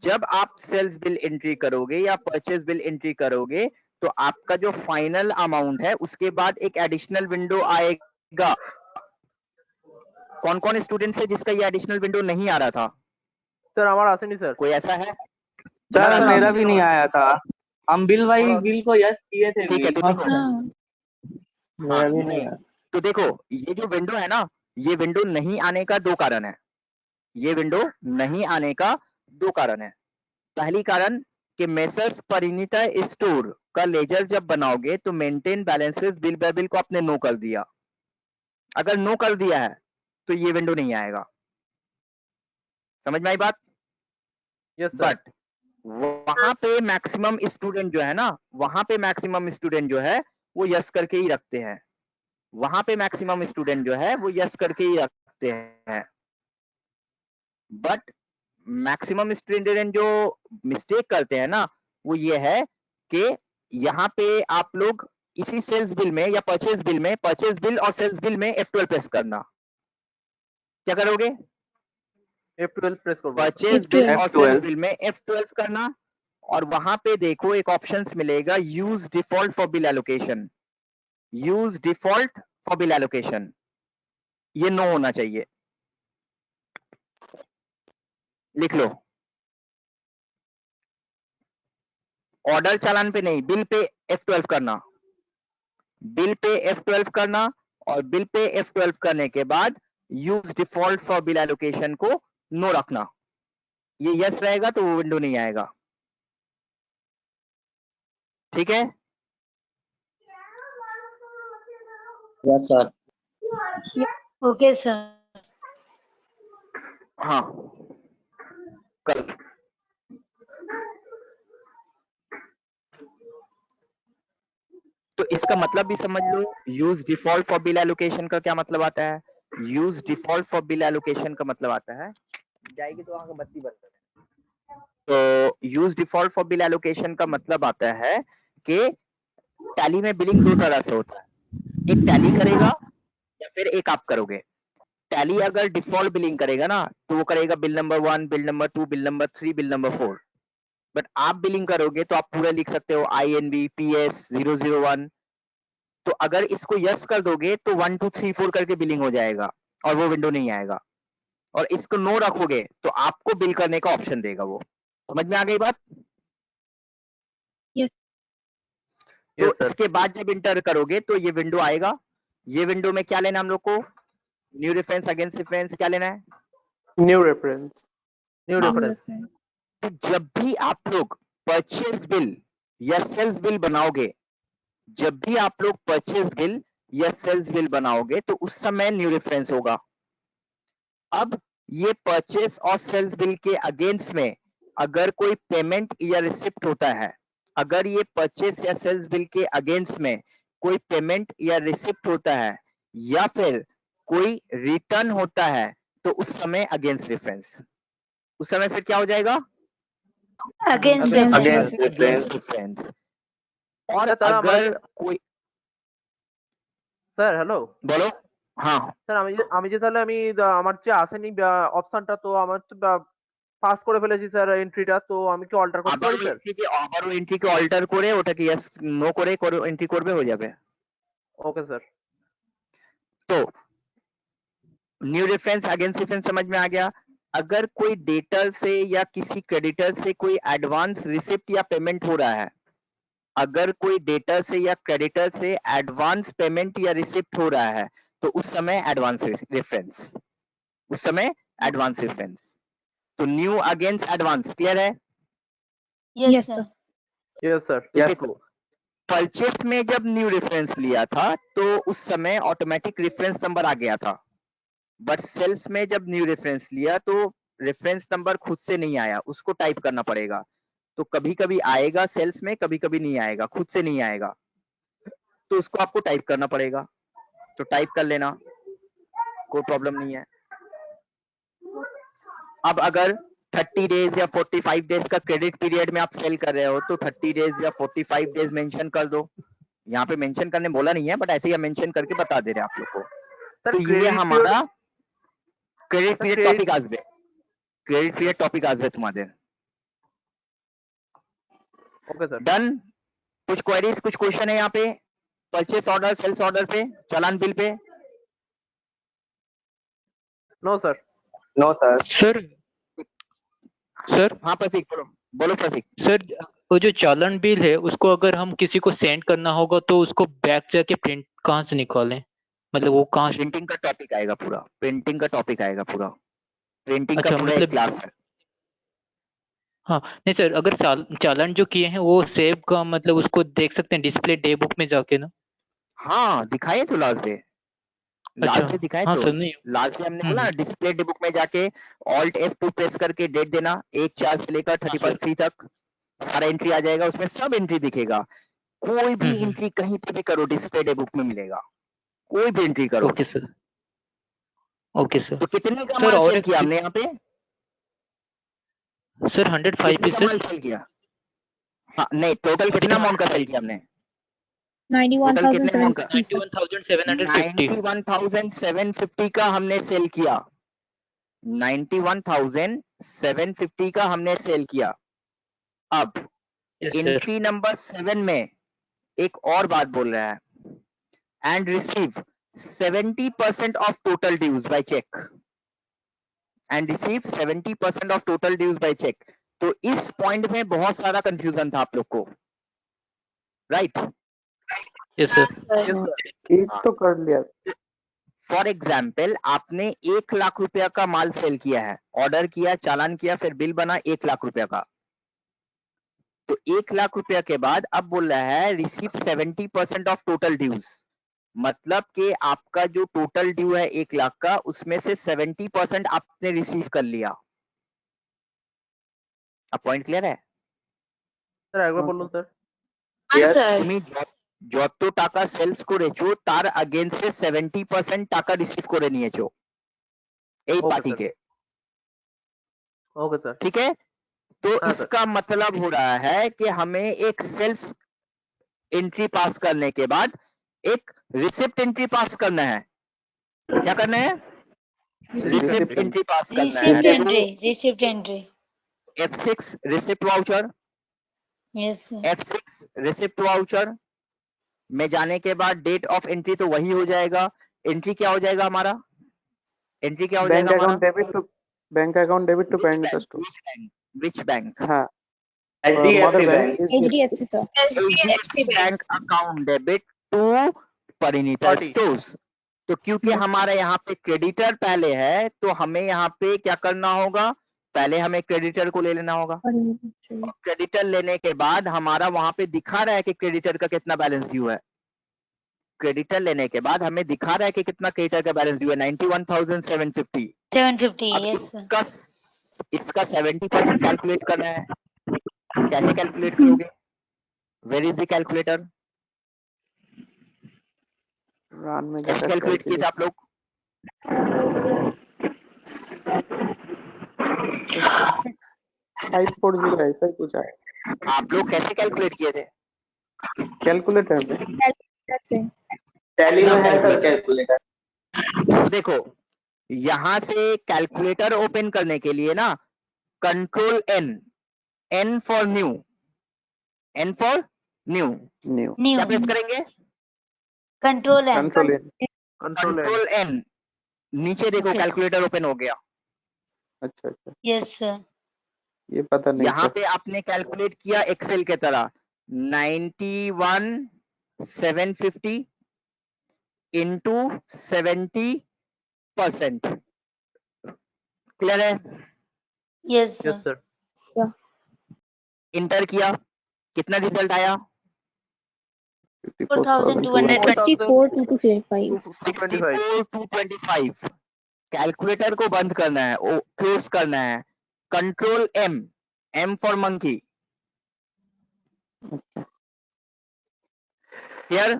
[SPEAKER 2] जब आप सेल्स बिल एंट्री करोगे या परचेस बिल एंट्री करोगे तो आपका जो फाइनल अमाउंट है उसके बाद एक एडिशनल विंडो आएगा। कौन कौन स्टूडेंट है जिसका ये एडिशनल विंडो नहीं आ रहा था?
[SPEAKER 4] सर हमारा आसे नहीं सर।
[SPEAKER 2] कोई ऐसा है?
[SPEAKER 3] सर मेरा भी नहीं आया था, हम बिल को यस किए थे
[SPEAKER 2] ठीक है,
[SPEAKER 3] भी।
[SPEAKER 2] तो देखो,
[SPEAKER 5] हाँ
[SPEAKER 3] मेरा भी नहीं आया।
[SPEAKER 2] तो देखो ये जो विंडो है ना, ये विंडो नहीं आने का दो कारण है। ये विंडो नहीं आने का दो कारण है। पहली कारण कि मेसर्स परिणीता स्टोर का लेजर जब बनाओगे तो maintain balances bill by bill को आपने नो कर दिया। अगर नो कर दिया है तो ये विंडो नहीं आएगा। समझ में आई बात?
[SPEAKER 4] Yes sir.
[SPEAKER 2] बट वहां पे मैक्सिमम स्टूडेंट जो है ना, वहां पे मैक्सिमम स्टूडेंट जो है वो यस करके ही रखते हैं। वहां पे मैक्सिमम स्टूडेंट जो है वो यस करके ही रखते हैं। बट मैक्सिमम स्टूडेंट जो मिस्टेक करते हैं ना, वो ये है कि यहाँ पे आप लोग इसी सेल्स बिल में या परचेज बिल में, परचेज बिल और सेल्स बिल में F12 प्रेस करना। क्या करोगे?
[SPEAKER 4] F12 प्रेस करो।
[SPEAKER 2] परचेज बिल और
[SPEAKER 3] F12
[SPEAKER 2] सेल्स बिल में F12 करना, और वहां पे देखो एक ऑप्शंस मिलेगा use default for bill allocation. Use default for bill allocation, ये नो होना चाहिए। लिख लो, ऑर्डर चालान पे नहीं, बिल पे F12 करना। बिल पे F12 करना, और बिल पे F12 करने के बाद use default for bill allocation को नो रखना। ये यस रहेगा तो वो विंडो नहीं आएगा। ठीक है?
[SPEAKER 7] Yes sir.
[SPEAKER 5] Okay sir.
[SPEAKER 2] हाँ, कल तो इसका मतलब भी समझ लो, use default for bill allocation का क्या मतलब आता है? Use default for bill allocation का मतलब आता है, जाएगी तो वहां का बत्ती बंद कर देना। तो use default for bill allocation का मतलब आता है कि टैली में बिलिंग दो तरह से होता है, एक टैली करेगा या फिर एक आप करोगे। टैली अगर डिफॉल्ट बिलिंग करेगा ना तो वो करेगा bill number 1, bill number 2, bill number 3, bill number 4। But आप बिलिंग करोगे तो आप पूरा लिख सकते हो INV PS 001। तो अगर इसको यस कर दोगे तो 1 2 3 4 करके बिलिंग हो जाएगा और वो विंडो नहीं आएगा। और इसको नो रखोगे तो आपको बिल करने का ऑप्शन देगा वो। समझ में आ गई बात?
[SPEAKER 5] यस
[SPEAKER 2] तो
[SPEAKER 4] यस सर।
[SPEAKER 2] इसके बाद जब इंटर करोगे तो ये विंडो आएगा। ये विंडो में क्या लेना हम लोग को? न्यू रेफरेंस, अगेंस्ट रेफरेंस, क्या लेना है?
[SPEAKER 3] New reference.
[SPEAKER 4] New reference.
[SPEAKER 2] तो जब भी आप लोग परचेज बिल या सेल्स बिल बनाओगे, जब भी आप लोग परचेज बिल या सेल्स बिल बनाओगे तो उस समय न्यू रेफरेंस होगा। अब ये परचेज और सेल्स बिल के अगेंस्ट में अगर कोई पेमेंट या रिसिप्ट होता है, अगर ये परचेज या सेल्स बिल के अगेंस्ट में कोई पेमेंट या रिसिप्ट होता है या फिर कोई रिटर्न होता है तो उस समय अगेंस्ट रेफरेंस। उस समय फिर क्या हो जाएगा?
[SPEAKER 5] Against
[SPEAKER 4] Against
[SPEAKER 5] reference.
[SPEAKER 3] Against reference.
[SPEAKER 2] reference। और
[SPEAKER 4] আচ্ছা, তাহলে
[SPEAKER 2] अगर
[SPEAKER 4] আমরা-
[SPEAKER 2] कोई
[SPEAKER 4] স্যার হ্যালো
[SPEAKER 2] बोलो, हाँ
[SPEAKER 4] স্যার, আমি যে তাহলে আমার যে আসেনি অপশনটা, তো আমার তো পাস করে ফেলেছি স্যার এন্ট্রিটা, তো আমি কি অল্টার করতে পারি স্যার?
[SPEAKER 2] আবার ওই এন্ট্রিকে অল্টার করে ওটাকে ইয়েস নো করে এন্ট্রি করবে, হয়ে যাবে।
[SPEAKER 4] Okay sir.
[SPEAKER 2] तो न्यू रेफरेंस अगेंस्ट रेफरेंस समझ में आ गया। अगर कोई डेटर से या किसी क्रेडिटर से कोई एडवांस रिसिप्ट या पेमेंट हो रहा है, अगर कोई डेटर से या क्रेडिटर से एडवांस पेमेंट या रिसिप्ट हो रहा है, तो उस समय एडवांस रेफरेंस, उस समय एडवांस रेफरेंस। तो न्यू अगेंस्ट एडवांस, क्लियर है?
[SPEAKER 5] Yes, sir.
[SPEAKER 4] Yes sir.
[SPEAKER 2] तो
[SPEAKER 3] Yes,
[SPEAKER 2] देखो, परचेस में जब न्यू रेफरेंस लिया था तो उस समय ऑटोमेटिक रेफरेंस नंबर आ गया था, बट सेल्स में जब न्यू रेफरेंस लिया तो रेफरेंस नंबर खुद से नहीं आया, उसको टाइप करना पड़ेगा। तो कभी कभी आएगा सेल्स में, कभी कभी नहीं आएगा, खुद से नहीं आएगा, तो उसको आपको टाइप करना पड़ेगा। तो टाइप कर लेना, कोई प्रॉब्लम नहीं है। अब अगर 30 डेज या 45 डेज का क्रेडिट पीरियड में आप सेल कर रहे हो तो 30 डेज या 45 डेज मेंशन कर दो। यहाँ पे मेंशन करने बोला नहीं है, बट ऐसे ही मेंशन करके बता दे रहे हैं आप लोग को।
[SPEAKER 4] सर
[SPEAKER 2] तो ये हमारा क्रेडिट पीरियड
[SPEAKER 4] credit-
[SPEAKER 2] टॉपिक আসবে, क्रेडिट पीरियड टॉपिक আসবে तुम्हाদের।
[SPEAKER 4] Okay sir.
[SPEAKER 2] डन? कुछ क्वेरीज, कुछ क्वेश्चन है यहाँ पे परचेस ऑर्डर, सेल्स ऑर्डर पे, चालान बिल पे?
[SPEAKER 4] No sir.
[SPEAKER 3] no sir.
[SPEAKER 6] Sir
[SPEAKER 2] हाँ प्रतीक, बोलो बोलो प्रतीक।
[SPEAKER 6] सर वो जो चालान बिल है उसको अगर हम किसी को सेंड करना होगा तो उसको बैक जाके प्रिंट कहाँ से निकालें, मतलब वो कहाँ से?
[SPEAKER 2] प्रिंटिंग का टॉपिक आएगा पूरा, प्रिंटिंग का टॉपिक आएगा पूरा, प्रिंटिंग का
[SPEAKER 6] अच्छा,
[SPEAKER 2] पूरा एक
[SPEAKER 6] मतलब
[SPEAKER 2] क्लास है।
[SPEAKER 6] हाँ नहीं सर, अगर चालान जो किए हैं वो सेव का मतलब उसको देख सकते हैं डिस्प्ले डे बुक में जाके ना?
[SPEAKER 2] हाँ दिखाए तो लास्ट डे, लास्ट
[SPEAKER 6] अच्छा
[SPEAKER 2] डे दिखाए
[SPEAKER 6] हाँ
[SPEAKER 2] तो
[SPEAKER 6] सर, नहीं
[SPEAKER 2] लास्ट डे हमने बोला डिस्प्ले डे बुक में जाके ऑल्ट F2 प्रेस करके डेट देना, 1/4 से लेकर 31 तक सारा एंट्री आ जाएगा, उसमें सब एंट्री दिखेगा। कोई भी एंट्री कहीं पे भी करो डिस्प्ले डे बुक में मिलेगा, कोई भी एंट्री करो।
[SPEAKER 6] Okay sir, okay sir.
[SPEAKER 2] तो कितने का
[SPEAKER 6] सर
[SPEAKER 2] माल
[SPEAKER 6] और
[SPEAKER 2] सेल
[SPEAKER 6] एक
[SPEAKER 2] किया हमने यहाँ पे?
[SPEAKER 6] सर 105
[SPEAKER 2] कितने का
[SPEAKER 6] पीसेस।
[SPEAKER 2] माल सेल किया? हाँ नहीं, टोटल कितना अमाउंट का सेल किया हमने? टोटल कितने अमाउंट का?
[SPEAKER 5] 91,750.
[SPEAKER 2] 91,750 का हमने सेल किया, 91,750 का हमने सेल किया। अब
[SPEAKER 6] यस सर।
[SPEAKER 2] एंट्री नंबर 7 में एक और बात बोल रहा है, and receive 70% of total dues by cheque, and receive 70% of total dues by cheque. तो इस पॉइंट में बहुत सारा कंफ्यूजन था आप लोग को, राइट?
[SPEAKER 6] Yes sir.
[SPEAKER 3] ठीक तो कर लिया।
[SPEAKER 2] फॉर एग्जाम्पल आपने 1 लाख रुपया का माल सेल किया है, ऑर्डर किया, चालान किया, फिर बिल बना 1 लाख रुपया का। तो 1 लाख रुपया के बाद अब बोल रहा है रिसीव 70% ऑफ टोटल ड्यूज, मतलब कि आपका जो टोटल ड्यू है 1 लाख का, उसमें से 70% आपने रिसीव कर लिया। अब पॉइंट क्लियर है?
[SPEAKER 4] স্যার একবার বলুন স্যার।
[SPEAKER 2] তুমি যত টাকা সেলস করেছো তার अगेंस्ट 70% টাকা রিসিভ করে নিয়েছো এই
[SPEAKER 4] Okay,
[SPEAKER 2] পার্টিকে,
[SPEAKER 4] ओके सर।
[SPEAKER 2] ठीक है? तो
[SPEAKER 4] हाँ, सर।
[SPEAKER 2] इसका मतलब हो रहा है कि हमें एक सेल्स एंट्री पास करने के बाद एक रिसिप्ट एंट्री पास करना है। क्या करना है? रिसिप्ट एंट्री पास करना है।
[SPEAKER 5] Receipt entry.
[SPEAKER 2] F6 receipt voucher,
[SPEAKER 5] Yes, sir.
[SPEAKER 2] F6 receipt voucher में जाने के बाद डेट ऑफ एंट्री तो वही हो जाएगा। एंट्री क्या हो जाएगा हमारा? एंट्री क्या हो
[SPEAKER 3] बैंक
[SPEAKER 2] जाएगा हमारा?
[SPEAKER 3] Account debit to parental store.
[SPEAKER 2] Which bank?
[SPEAKER 3] हाँ,
[SPEAKER 7] HDFC
[SPEAKER 3] mother
[SPEAKER 7] bank.
[SPEAKER 5] HDFC, sir.
[SPEAKER 2] HDFC bank account debit to Parineeta
[SPEAKER 4] party.
[SPEAKER 2] Stores. तो क्योंकि हमारे यहाँ पे क्रेडिटर पहले है तो हमें यहाँ पे क्या करना होगा? पहले हमें क्रेडिटर को ले लेना होगा। क्रेडिटर लेने के बाद हमारा वहां पे दिखा रहा है कि क्रेडिटर का कितना बैलेंस ड्यू है। क्रेडिटर लेने के बाद हमें दिखा रहा है कि कितना क्रेडिटर का बैलेंस ड्यू है, 91,750।
[SPEAKER 5] 750,
[SPEAKER 2] अब
[SPEAKER 5] yes, sir.
[SPEAKER 2] इसका 70% कैलकुलेट करना है। कैसे कैलकुलेट करोगे? Where is the calculator?
[SPEAKER 3] रान में
[SPEAKER 2] कैसे कैलकुलेट किए आप लोग?
[SPEAKER 8] 540 ऐसा ही कुछ आया
[SPEAKER 2] आप लोग कैसे कैलकुलेट किए थे?
[SPEAKER 8] कैलकुलेटर में।
[SPEAKER 5] कैलकुलेटर से।
[SPEAKER 3] टैली
[SPEAKER 2] ना
[SPEAKER 3] में है सर
[SPEAKER 2] कैलकुलेटर।
[SPEAKER 3] कैलकुलेटर।
[SPEAKER 2] तो देखो यहाँ से कैलकुलेटर ओपन करने के लिए ना control N, N for new, N for new,
[SPEAKER 8] new
[SPEAKER 2] क्या प्रेस करेंगे?
[SPEAKER 9] Control N.
[SPEAKER 8] Control N.
[SPEAKER 2] Control N, नीचे देखो
[SPEAKER 9] Okay, sir.
[SPEAKER 2] कैलकुलेटर ओपन हो गया।
[SPEAKER 8] अच्छा अच्छा,
[SPEAKER 9] यस सर।
[SPEAKER 8] ये पता नहीं
[SPEAKER 2] यहाँ
[SPEAKER 8] था।
[SPEAKER 2] पे आपने कैलकुलेट किया एक्सेल के तरह 91,750 इंटू 70%। क्लियर है?
[SPEAKER 9] Yes
[SPEAKER 4] yes
[SPEAKER 9] sir.
[SPEAKER 4] Sir.
[SPEAKER 2] Inter किया, कितना रिजल्ट आया?
[SPEAKER 5] 64 225
[SPEAKER 2] 64,225। कैलकुलेटर को बंद करना है, क्लोज करना है। Control M, M for monkey. Clear?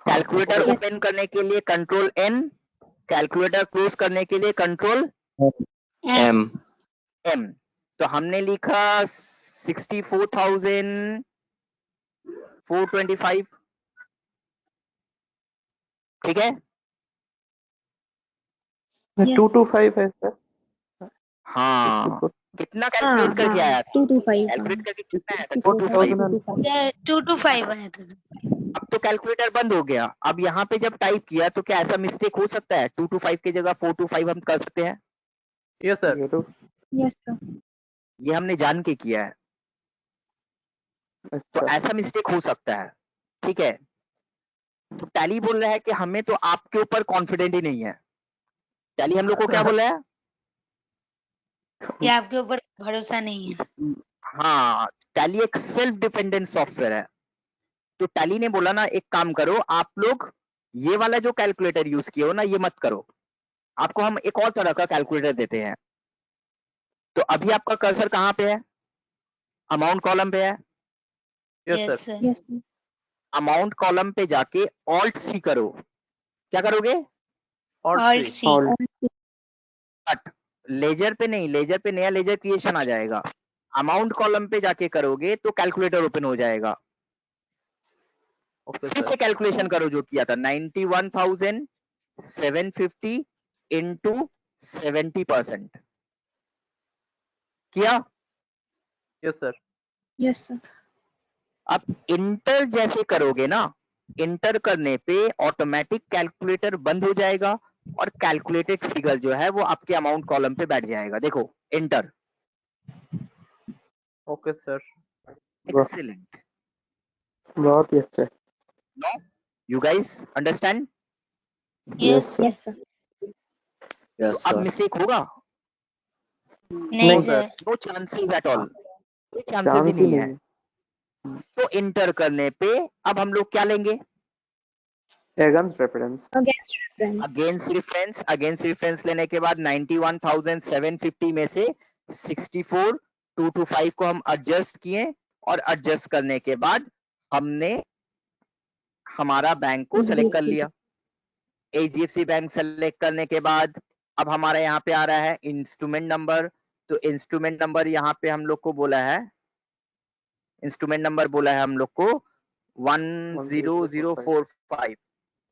[SPEAKER 2] Calculator
[SPEAKER 5] Yes.
[SPEAKER 2] Open करने के लिए कंट्रोल एन, कैलकुलेटर क्लोज करने के लिए कंट्रोल
[SPEAKER 7] एम।
[SPEAKER 2] एम। तो हमने लिखा 64,425। ठीक है?
[SPEAKER 8] 225 है सर।
[SPEAKER 2] हाँ, कितना कैलकुलेट करके आया था?
[SPEAKER 5] 225
[SPEAKER 2] कैलकुलेट करके कितना आया था?
[SPEAKER 8] 2,000
[SPEAKER 2] 225।
[SPEAKER 9] 225 आया था।
[SPEAKER 2] अब तो कैलकुलेटर बंद हो गया। अब यहाँ पे जब टाइप किया तो क्या ऐसा मिस्टेक हो सकता है? 225 की जगह 425 हम कर सकते हैं?
[SPEAKER 4] Yes sir.
[SPEAKER 5] Yes sir.
[SPEAKER 2] ये हमने जान के किया है, तो
[SPEAKER 8] अच्छा
[SPEAKER 2] ऐसा मिस्टेक हो सकता है। ठीक है? तो टैली बोल रहा है कि हमें तो आपके ऊपर कॉन्फिडेंट ही नहीं है। टैली हम लोग को क्या बोल रहा है?
[SPEAKER 9] कि आपके ऊपर भरोसा नहीं है।
[SPEAKER 2] हाँ, टैली एक सेल्फ डिपेंडेंट सॉफ्टवेयर है। तो टैली ने बोला ना, एक काम करो आप लोग, ये वाला जो कैलकुलेटर यूज किए हो ना, ये मत करो, आपको हम एक और तरह का कैलकुलेटर देते हैं। तो अभी आपका कर्सर कहाँ पे है? अमाउंट कॉलम पे है।
[SPEAKER 4] Yes
[SPEAKER 9] yes
[SPEAKER 4] sir.
[SPEAKER 9] Sir.
[SPEAKER 5] Yes sir.
[SPEAKER 2] Amount column पे जाके ऑल्ट सी करो। क्या करोगे?
[SPEAKER 9] Alt C.
[SPEAKER 2] बट लेजर पे नहीं, लेजर पे नया लेजर क्रिएशन आ जाएगा। अमाउंट कॉलम पे जाके करोगे तो कैलकुलेटर ओपन हो जाएगा।
[SPEAKER 4] ओके
[SPEAKER 2] फिर
[SPEAKER 4] सर।
[SPEAKER 2] से कैलकुलेशन करो जो किया था, 91,750 इंटू 70%। किया?
[SPEAKER 4] Yes sir.
[SPEAKER 5] Yes sir.
[SPEAKER 2] अब इंटर जैसे करोगे ना, इंटर करने पे ऑटोमेटिक कैलकुलेटर बंद हो जाएगा और कैलकुलेटेड फिगर जो है वो आपके अमाउंट कॉलम पे बैठ जाएगा। देखो इंटर।
[SPEAKER 4] Okay sir.
[SPEAKER 2] एक्सीलेंट।
[SPEAKER 8] बहुत ही अच्छा है।
[SPEAKER 2] No, you guys understand?
[SPEAKER 9] Yes
[SPEAKER 8] sir.
[SPEAKER 5] Yes sir.
[SPEAKER 2] तो अब मिस्टेक होगा?
[SPEAKER 9] नहीं
[SPEAKER 4] No,
[SPEAKER 9] sir.
[SPEAKER 2] No chances at all, कोई चांसेस ही
[SPEAKER 8] चांस ही
[SPEAKER 2] नहीं है।
[SPEAKER 8] नहीं।
[SPEAKER 2] तो इंटर करने पे अब हम लोग क्या लेंगे?
[SPEAKER 8] Against reference.
[SPEAKER 5] Against reference.
[SPEAKER 2] Against reference. Against reference लेने के बाद 91,750 में से 64,225 को हम एडजस्ट किए और एडजस्ट करने के बाद हमने हमारा बैंक को सेलेक्ट कर लिया। एचडीएफसी बैंक सेलेक्ट करने के बाद अब हमारा यहाँ पे आ रहा है इंस्ट्रूमेंट नंबर। तो इंस्ट्रूमेंट नंबर यहाँ पे हम लोग को बोला है, इंस्ट्रूमेंट नंबर बोला है हम लोग को 10045।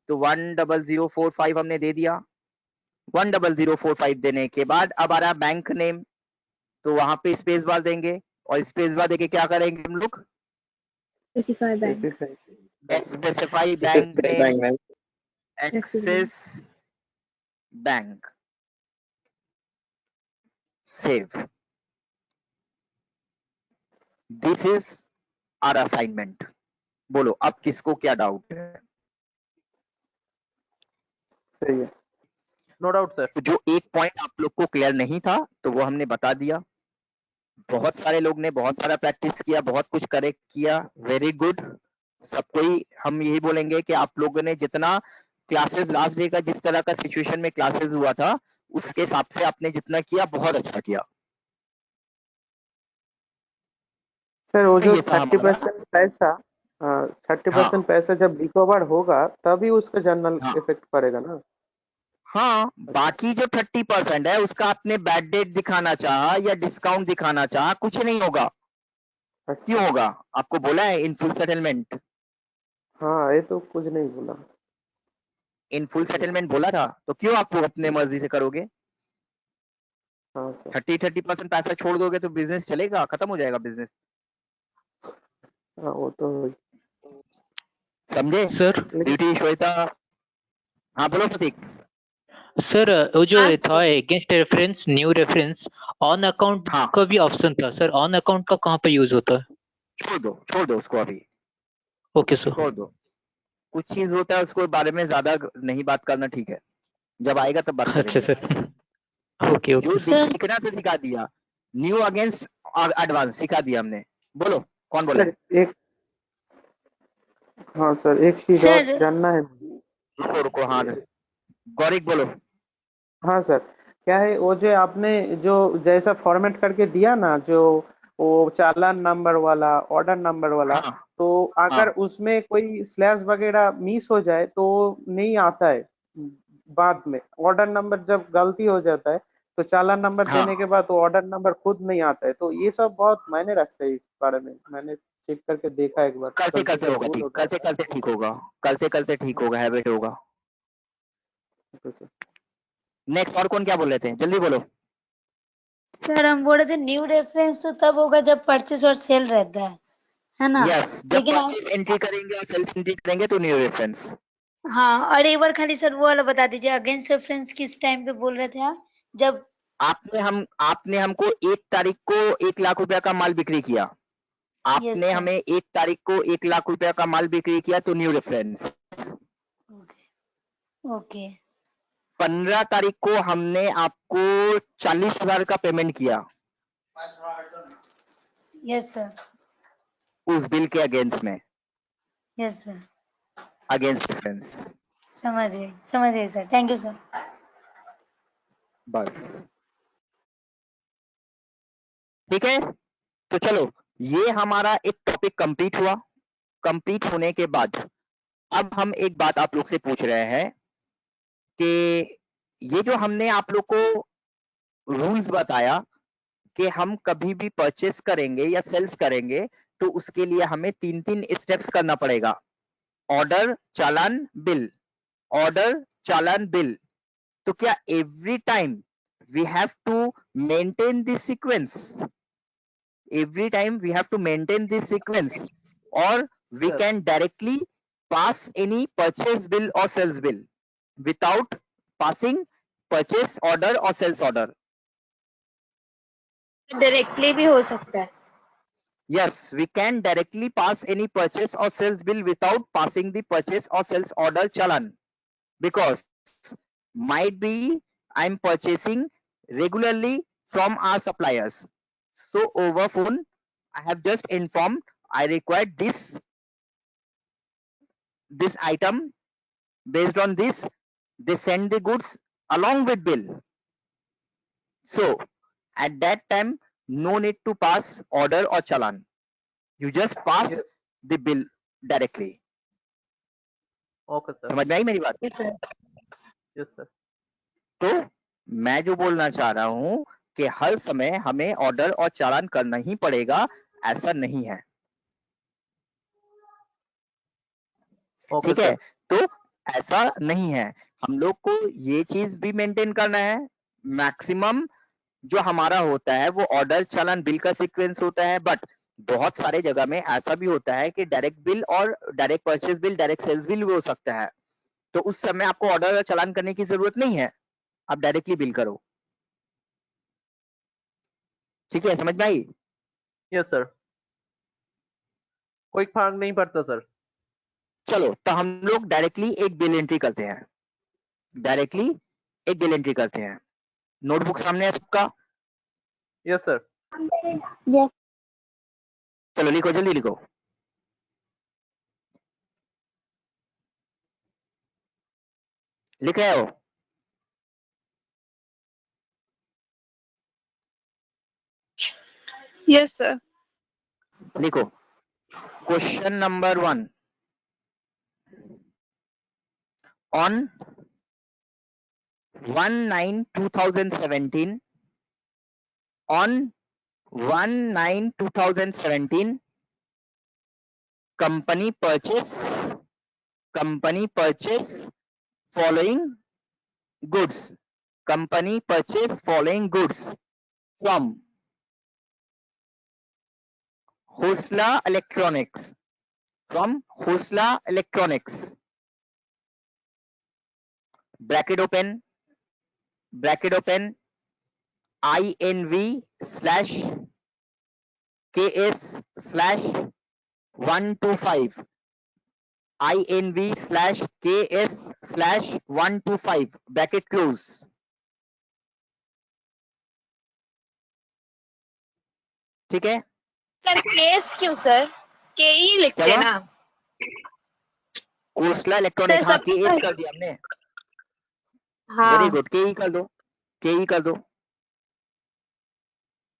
[SPEAKER 2] तो 10045 हमने दे दिया। 10045 देने के बाद अब आ रहा है बैंक नेम, तो वहां पे स्पेस बार देंगे और स्पेस बार देके क्या करेंगे हम लोग?
[SPEAKER 5] Specify bank.
[SPEAKER 2] Specify bank name, Axis bank, save. This is our assignment. बोलो अब किसको क्या डाउट है?
[SPEAKER 8] सही है।
[SPEAKER 4] No doubt sir.
[SPEAKER 2] तो जो एक पॉइंट आप लोग को क्लियर नहीं था तो वो हमने बता दिया। बहुत सारे लोग ने बहुत सारा प्रैक्टिस किया, बहुत कुछ करेक्ट किया, वेरी गुड। सबको ही हम यही बोलेंगे कि आप लोगों ने जितना क्लासेस लास्ट डे का जिस तरह का सिचुएशन में क्लासेस हुआ था उसके हिसाब से आपने जितना किया बहुत अच्छा किया।
[SPEAKER 8] सर वो जो
[SPEAKER 2] ये था
[SPEAKER 8] 30% पैसा 30% पैसा जब रिकवर होगा तभी उसका जनरल
[SPEAKER 2] हाँ।
[SPEAKER 8] इफेक्ट पड़ेगा ना।
[SPEAKER 2] हाँ, बाकी जो 30% है उसका आपने बैड डेट दिखाना चाहा या डिस्काउंट दिखाना चाहा, कुछ नहीं होगा। क्यों होगा? आपको बोला है इन फुल सेटलमेंट?
[SPEAKER 8] हाँ, ये तो कुछ नहीं बोला।
[SPEAKER 2] इन फुल सेटलमेंट बोला था, तो क्यों आप वो अपने मर्जी से करोगे?
[SPEAKER 8] हाँ सर।
[SPEAKER 2] 30% पैसा छोड़ दोगे तो बिजनेस चलेगा? खत्म हो जाएगा बिजनेस।
[SPEAKER 8] हाँ, वो तो
[SPEAKER 2] समझे?
[SPEAKER 6] Sir
[SPEAKER 2] duty Shweta. हाँ बोलो प्रतीक।
[SPEAKER 6] सर वो जो
[SPEAKER 9] हाँ,
[SPEAKER 6] था against reference new reference on account
[SPEAKER 2] हाँ।
[SPEAKER 6] का भी ऑप्शन था सर, ऑन अकाउंट का कहाँ पे यूज होता है?
[SPEAKER 2] छोड़ दो उसको अभी,
[SPEAKER 6] ओके सर।
[SPEAKER 2] छोड़ दो। कुछ चीज होता है उसको बारे में ज्यादा नहीं बात करना, ठीक है? जब आएगा तब बात
[SPEAKER 6] अच्छा
[SPEAKER 2] करेंगे।
[SPEAKER 6] सर। ओके
[SPEAKER 2] जो
[SPEAKER 6] ओके
[SPEAKER 9] सर
[SPEAKER 2] सीखना तो सिखा दिया, न्यू अगेंस्ट एडवांस सिखा दिया हमने। बोलो कौन बोला
[SPEAKER 8] सर
[SPEAKER 2] है?
[SPEAKER 8] एक, हाँ सर एक चीज और
[SPEAKER 9] सर
[SPEAKER 8] जानना है।
[SPEAKER 2] रुको हाँ, गौरिक बोलो।
[SPEAKER 8] हाँ सर, क्या है वो जो आपने जो जैसा फॉर्मेट करके दिया ना, जो वो चालान नंबर वाला, ऑर्डर नंबर वाला,
[SPEAKER 2] हाँ
[SPEAKER 8] तो अगर
[SPEAKER 2] हाँ
[SPEAKER 8] उसमें कोई स्लैश वगैरह मिस हो जाए तो नहीं आता है बाद में। ऑर्डर नंबर जब गलती हो जाता है तो चालान नंबर
[SPEAKER 2] हाँ,
[SPEAKER 8] देने के बाद तो ऑर्डर नंबर खुद नहीं आता है। तो ये सब बहुत मायने रखता है इस बारे में, मैंने चेक करके देखा एक बार,
[SPEAKER 2] करते
[SPEAKER 8] गलती
[SPEAKER 2] करते
[SPEAKER 8] से
[SPEAKER 2] होगा
[SPEAKER 8] भूल
[SPEAKER 2] ठीक,
[SPEAKER 8] होता
[SPEAKER 2] करते करते ठीक होगा, करते करते ठीक होगा, हैबिट होगा।
[SPEAKER 8] है। तो सर
[SPEAKER 2] नेक्स्ट और कौन क्या बोल रहे थे? जल्दी बोलो।
[SPEAKER 9] सर हम बोल रहे थे न्यू रेफरेंस तो तब होगा जब परचेस और सेल रहता है ना?
[SPEAKER 2] यस, जब
[SPEAKER 9] लेकिन
[SPEAKER 2] परचेज एंट्री करेंगे और सेल्स एंट्री करेंगे तो न्यू रेफरेंस।
[SPEAKER 9] हाँ, और एक बार खाली सर वो वाला बता दीजिए, अगेंस्ट रेफरेंस किस टाइम पे बोल रहे थे आप? जब
[SPEAKER 2] आपने हमको 1 तारीख को 1 लाख रुपया का माल बिक्री किया।
[SPEAKER 9] यस
[SPEAKER 2] आपने
[SPEAKER 9] सर।
[SPEAKER 2] हमें 1 तारीख को 1 लाख रुपया का माल बिक्री किया तो न्यू रेफरेंस।
[SPEAKER 9] ओके
[SPEAKER 2] 15 तारीख को हमने आपको 40,000 का पेमेंट किया
[SPEAKER 9] यस सर।
[SPEAKER 2] उस बिल के अगेंस्ट में,
[SPEAKER 9] यस सर,
[SPEAKER 2] अगेंस्ट रेफरेंस।
[SPEAKER 9] समझ गए सर, थैंक यू सर।
[SPEAKER 2] बस ठीक है। तो चलो, ये हमारा एक टॉपिक कंप्लीट हुआ। कंप्लीट होने के बाद अब हम एक बात आप लोग से पूछ रहे हैं कि ये जो हमने आप लोग को रूल्स बताया कि हम कभी भी परचेस करेंगे या सेल्स करेंगे तो उसके लिए हमें 3 स्टेप्स करना पड़ेगा। ऑर्डर, चालान, बिल। ऑर्डर, चालान, बिल। तो क्या every time we have to maintain this sequence? Every time we have to maintain this sequence, or we
[SPEAKER 4] Yes.
[SPEAKER 2] can directly pass any purchase bill or sales bill without passing purchase order or sales order.
[SPEAKER 5] Directly भी हो सकता है।
[SPEAKER 2] Yes, we can directly pass any purchase or sales bill without passing the purchase or sales order challan, because might be I'm purchasing regularly from our suppliers. So over phone, I have just informed I require this item. Based on this, they send the goods along with bill. So at that time, no need to pass order or challan. You just pass
[SPEAKER 4] Yes.
[SPEAKER 2] the bill directly.
[SPEAKER 4] Okay sir.
[SPEAKER 2] समझ में आई मेरी बात?
[SPEAKER 5] Yes sir.
[SPEAKER 4] Yes sir.
[SPEAKER 2] तो मैं जो बोलना चाह रहा हूं कि हर समय हमें ऑर्डर और चालान करना ही पड़ेगा, ऐसा नहीं है।
[SPEAKER 4] ओके
[SPEAKER 2] ठीक है?
[SPEAKER 4] सर।
[SPEAKER 2] तो ऐसा नहीं है। हम लोग को ये चीज भी मेंटेन करना है। मैक्सिमम जो हमारा होता है वो ऑर्डर, चालान, बिल का सीक्वेंस होता है, बट बहुत सारे जगह में ऐसा भी होता है कि डायरेक्ट बिल और direct purchase bill, direct sales bill भी हो सकता है। तो उस समय आपको ऑर्डर और चालान करने की जरूरत नहीं है, आप डायरेक्टली बिल करो। ठीक है, समझ में आई?
[SPEAKER 4] यस सर, कोई फर्क नहीं पड़ता सर।
[SPEAKER 2] चलो, तो हम लोग डायरेक्टली एक बिल एंट्री करते हैं। डायरेक्टली एक बिल एंट्री करते हैं। नोटबुक सामने है सबका?
[SPEAKER 4] Yes sir.
[SPEAKER 5] यस।
[SPEAKER 2] चलो लिखो, जल्दी लिखो। लिख रहे हो?
[SPEAKER 5] Yes sir.
[SPEAKER 2] लिखो। Question number 1, on 1/9/2017 on 1/9/2017 company purchase following goods. Company purchase following goods from Khosla Electronics. From Khosla Electronics. Bracket open. INV/KS/125. INV/KS/125. Bracket close. ठीक है
[SPEAKER 10] सर केस क्यों सर? के ई लिखते
[SPEAKER 2] क्या
[SPEAKER 10] हैं
[SPEAKER 2] हुआ?
[SPEAKER 10] ना।
[SPEAKER 2] कोस्टला इलेक्ट्रॉनिक
[SPEAKER 10] सर
[SPEAKER 2] हाँ
[SPEAKER 10] सब
[SPEAKER 2] KS कर दिया हमने।
[SPEAKER 10] हाँ
[SPEAKER 2] वेरी गुड KE कर दो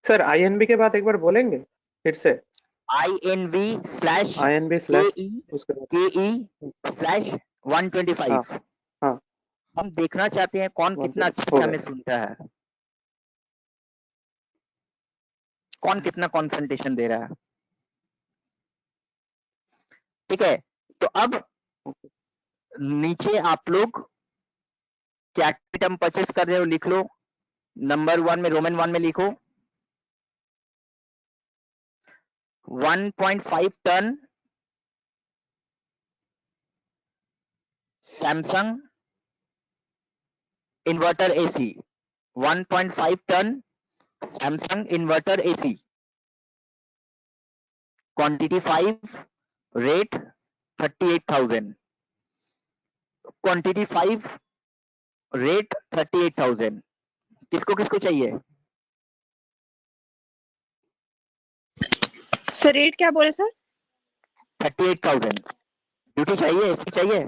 [SPEAKER 8] सर INB के बाद एक बार बोलेंगे फिर से?
[SPEAKER 2] INV/KE
[SPEAKER 8] उसके बाद
[SPEAKER 2] KE/125।
[SPEAKER 8] हाँ
[SPEAKER 2] हम देखना चाहते हैं कौन कितना अच्छे से
[SPEAKER 8] होगा
[SPEAKER 2] हमें
[SPEAKER 8] सर।
[SPEAKER 2] सुनता है, कौन कितना कंसंट्रेशन दे रहा है। ठीक है, तो अब नीचे आप लोग क्या आइटम परचेस कर रहे हो लिख लो। नंबर 1 में रोमन 1 में लिखो 1.5 ton Samsung inverter AC। 1.5 ton Samsung inverter AC। Quantity 5, rate 38,000। Quantity 5, rate 38,000। किसको किसको चाहिए?
[SPEAKER 10] सर रेट क्या बोले सर?
[SPEAKER 2] 38,000। ड्यूटी चाहिए, AC चाहिए?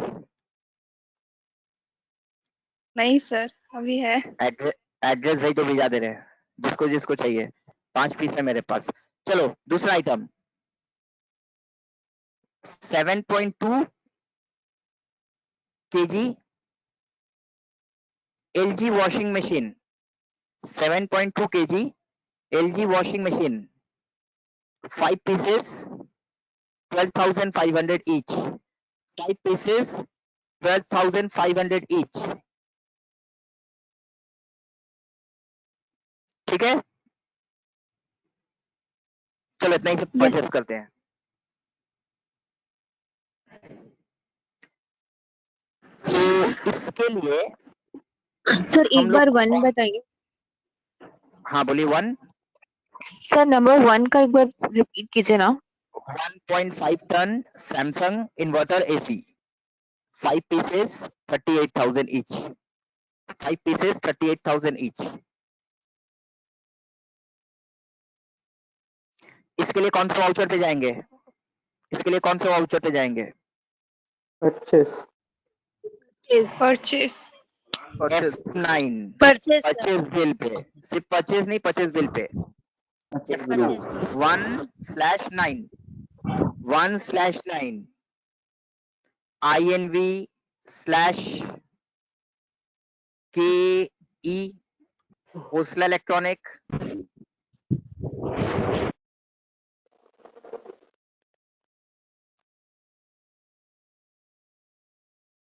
[SPEAKER 10] नहीं सर अभी है।
[SPEAKER 2] एड्रेस भेज दो, भिजा दे रहे हैं जिसको जिसको चाहिए। 5 पीस है मेरे पास। चलो दूसरा item 7.2 kg LG washing machine. 7.2 kg LG washing machine 5 pieces 12,500 each। 5 pieces 12,500 each। ठीक है, चलो इतना ही से परचेस करते हैं। तो इसके लिए
[SPEAKER 5] सर
[SPEAKER 2] हम
[SPEAKER 5] एक बार
[SPEAKER 2] लोग
[SPEAKER 5] 1 बताइए।
[SPEAKER 2] हाँ बोलिए 1।
[SPEAKER 5] सर नंबर 1 का एक बार रिपीट कीजिए ना।
[SPEAKER 2] 1.5 ton Samsung inverter AC 5 pieces 38,000 each। 5 pieces 38,000 each। इसके लिए कौन सा वाउचर पे जाएंगे? इसके लिए कौन सा वाउचर पे जाएंगे?
[SPEAKER 8] Purchase
[SPEAKER 10] purchase
[SPEAKER 2] F9
[SPEAKER 9] purchase
[SPEAKER 2] purchase bill pay. सिर्फ परचेज नहीं, purchase bill pay 1/9 1/9 INV/KE Khosla electronic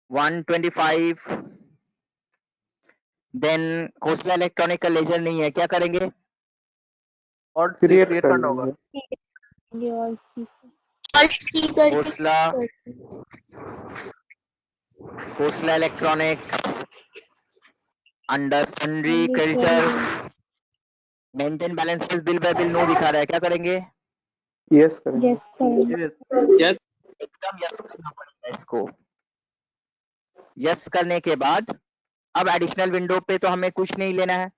[SPEAKER 2] $125। Then Khosla electronic का लेजर नहीं है, क्या करेंगे?
[SPEAKER 4] और
[SPEAKER 8] क्रिएट
[SPEAKER 4] क्रिएट
[SPEAKER 8] कर
[SPEAKER 4] करना होगा।
[SPEAKER 2] Khosla electronic under sundry creditor maintain balances bill by bill no दिखा रहा है, क्या करेंगे?
[SPEAKER 8] यस करेंगे।
[SPEAKER 3] यस
[SPEAKER 2] एकदम यस करना पड़ेगा इसको। यस करने के बाद अब एडिशनल विंडो पे तो हमें कुछ नहीं लेना है।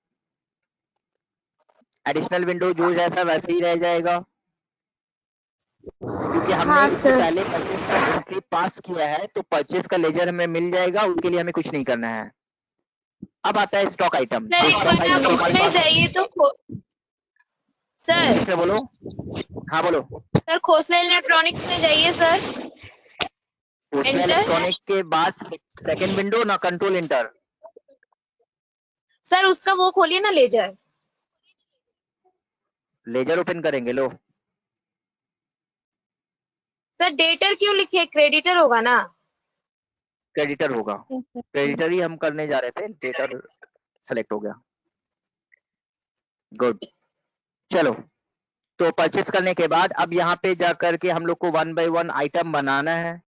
[SPEAKER 2] एडिशनल विंडो जो जैसा वैसे ही रह जाएगा, क्योंकि हमने इससे पहले परचेज का एंट्री पास किया है, तो परचेज का लेजर हमें मिल जाएगा, उसके लिए हमें कुछ नहीं करना है। अब आता है स्टॉक आइटम।
[SPEAKER 10] सर एक बार आप इसमें जाइए तो सर
[SPEAKER 2] से बोलो। हाँ बोलो।
[SPEAKER 10] सर खोसला इलेक्ट्रॉनिक्स में जाइए सर।
[SPEAKER 2] खोसला
[SPEAKER 10] Enter?
[SPEAKER 2] इलेक्ट्रॉनिक के बाद सेकंड विंडो ना कंट्रोल इंटर।
[SPEAKER 10] सर उसका वो खोलिए ना लेजर।
[SPEAKER 2] लेजर ओपन करेंगे, लो।
[SPEAKER 10] सर डेटर क्यों लिखे, क्रेडिटर होगा ना।
[SPEAKER 2] क्रेडिटर होगा, क्रेडिटर ही हम करने जा रहे थे, डेटर सेलेक्ट हो गया। गुड, चलो। तो परचेस करने के बाद अब यहाँ पे जाकर के हम लोग को 1 by 1 आइटम बनाना है।